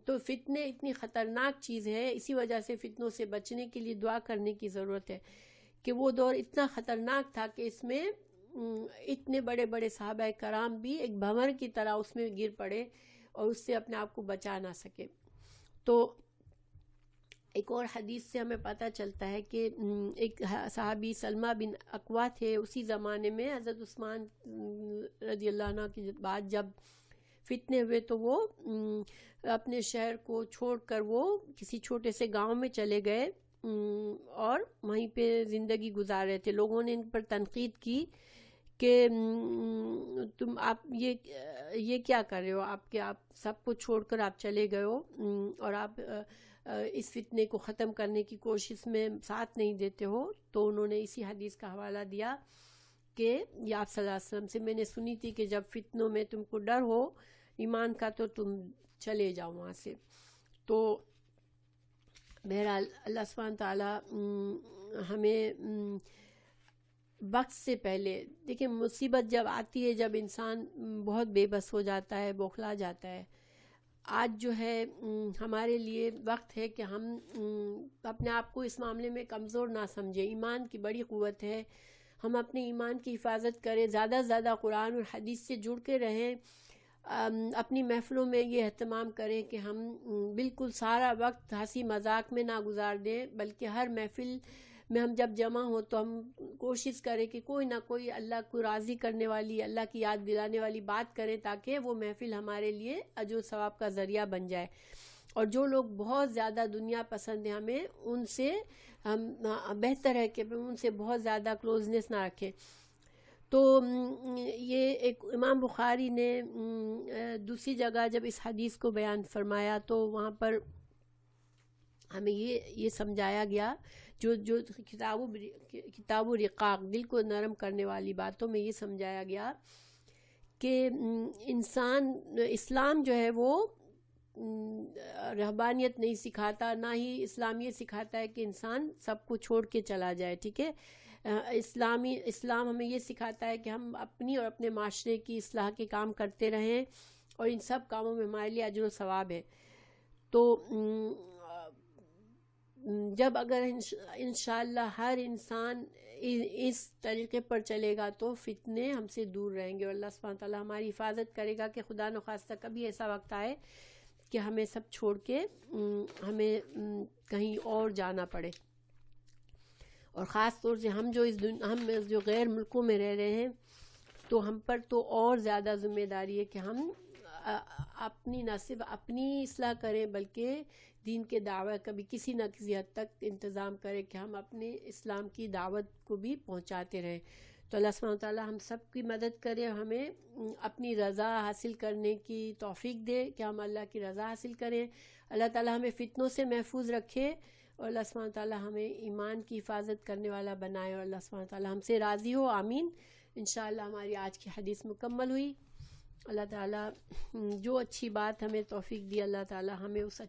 تو فتنے اتنی خطرناک چیز ہے، اسی وجہ سے فتنوں سے بچنے کے لیے دعا کرنے کی ضرورت ہے کہ وہ دور اتنا خطرناک تھا کہ اس میں اتنے بڑے بڑے صحابہ کرام بھی ایک بھنور کی طرح اس میں گر پڑے اور اس سے اپنے آپ کو بچا نہ سکے۔ تو ایک اور حدیث سے ہمیں پتہ چلتا ہے کہ ایک صحابی سلمہ بن اقوا تھے، اسی زمانے میں حضرت عثمان رضی اللہ عنہ کے بعد جب فتنے ہوئے تو وہ اپنے شہر کو چھوڑ کر وہ کسی چھوٹے سے گاؤں میں چلے گئے اور وہیں پہ زندگی گزار رہے تھے۔ لوگوں نے ان پر تنقید کی کہ آپ یہ کیا کر رہے ہو، آپ سب کو چھوڑ کر آپ چلے گئے ہو اور آپ اس فتنے کو ختم کرنے کی کوشش میں ساتھ نہیں دیتے ہو۔ تو انہوں نے اسی حدیث کا حوالہ دیا کہ یہ آپ صلی اللہ علیہ وسلم سے میں نے سنی تھی کہ جب فتنوں میں تم کو ڈر ہو ایمان کا تو تم چلے جاؤ وہاں سے۔ تو بہرحال اللہ سبحانہ تعالیٰ ہمیں وقت سے پہلے، دیکھیں مصیبت جب آتی ہے، جب انسان بہت بے بس ہو جاتا ہے، بوکھلا جاتا ہے، آج جو ہے ہمارے لیے وقت ہے کہ ہم اپنے آپ کو اس معاملے میں کمزور نہ سمجھیں۔ ایمان کی بڑی قوت ہے، ہم اپنے ایمان کی حفاظت کریں، زیادہ سے زیادہ قرآن اور حدیث سے جڑ کے رہیں، اپنی محفلوں میں یہ اہتمام کریں کہ ہم بالکل سارا وقت ہنسی مذاق میں نہ گزار دیں، بلکہ ہر محفل میں ہم جب جمع ہوں تو ہم کوشش کریں کہ کوئی نہ کوئی اللہ کو راضی کرنے والی، اللہ کی یاد دلانے والی بات کریں تاکہ وہ محفل ہمارے لیے اجر و ثواب کا ذریعہ بن جائے۔ اور جو لوگ بہت زیادہ دنیا پسند ہیں ہمیں ان سے بہتر ہے کہ ان سے بہت زیادہ کلوزنس نہ رکھیں۔ تو یہ ایک امام بخاری نے دوسری جگہ جب اس حدیث کو بیان فرمایا تو وہاں پر ہمیں یہ سمجھایا گیا، جو کتاب و رقاق دل کو نرم کرنے والی باتوں میں یہ سمجھایا گیا کہ اسلام جو ہے وہ رہبانیت نہیں سکھاتا، نہ ہی اسلام یہ سکھاتا ہے کہ انسان سب کو چھوڑ کے چلا جائے، ٹھیک ہے۔ اسلام ہمیں یہ سکھاتا ہے کہ ہم اپنی اور اپنے معاشرے کی اصلاح کے کام کرتے رہیں اور ان سب کاموں میں ہمارے لیے اجر و ثواب ہے۔ تو جب اگر انشاءاللہ ہر انسان اس طریقے پر چلے گا تو فتنے ہم سے دور رہیں گے اور اللہ سبحانہ تعالیٰ ہماری حفاظت کرے گا کہ خدا نخواستہ کبھی ایسا وقت آئے کہ ہمیں سب چھوڑ کے ہمیں کہیں اور جانا پڑے۔ اور خاص طور سے ہم جو غیر ملکوں میں رہ رہے ہیں تو ہم پر تو اور زیادہ ذمہ داری ہے کہ ہم اپنی نہ صرف اپنی اصلاح کریں بلکہ دین کے دعوت کا بھی کسی نہ کسی حد تک انتظام کریں کہ ہم اپنے اسلام کی دعوت کو بھی پہنچاتے رہیں۔ تو اللہ سبحانہ وتعالیٰ ہم سب کی مدد کرے، ہمیں اپنی رضا حاصل کرنے کی توفیق دے کہ ہم اللہ کی رضا حاصل کریں۔ اللہ تعالیٰ ہمیں فتنوں سے محفوظ رکھے اور اللہ سبحانہ وتعالیٰ ہمیں ایمان کی حفاظت کرنے والا بنائے اور اللہ سبحانہ وتعالیٰ ہم سے راضی ہو، آمین۔ انشاءاللہ ہماری آج کی حدیث مکمل ہوئی۔ اللہ تعالیٰ جو اچھی بات ہمیں توفیق دی، اللہ تعالیٰ ہمیں اس اچھی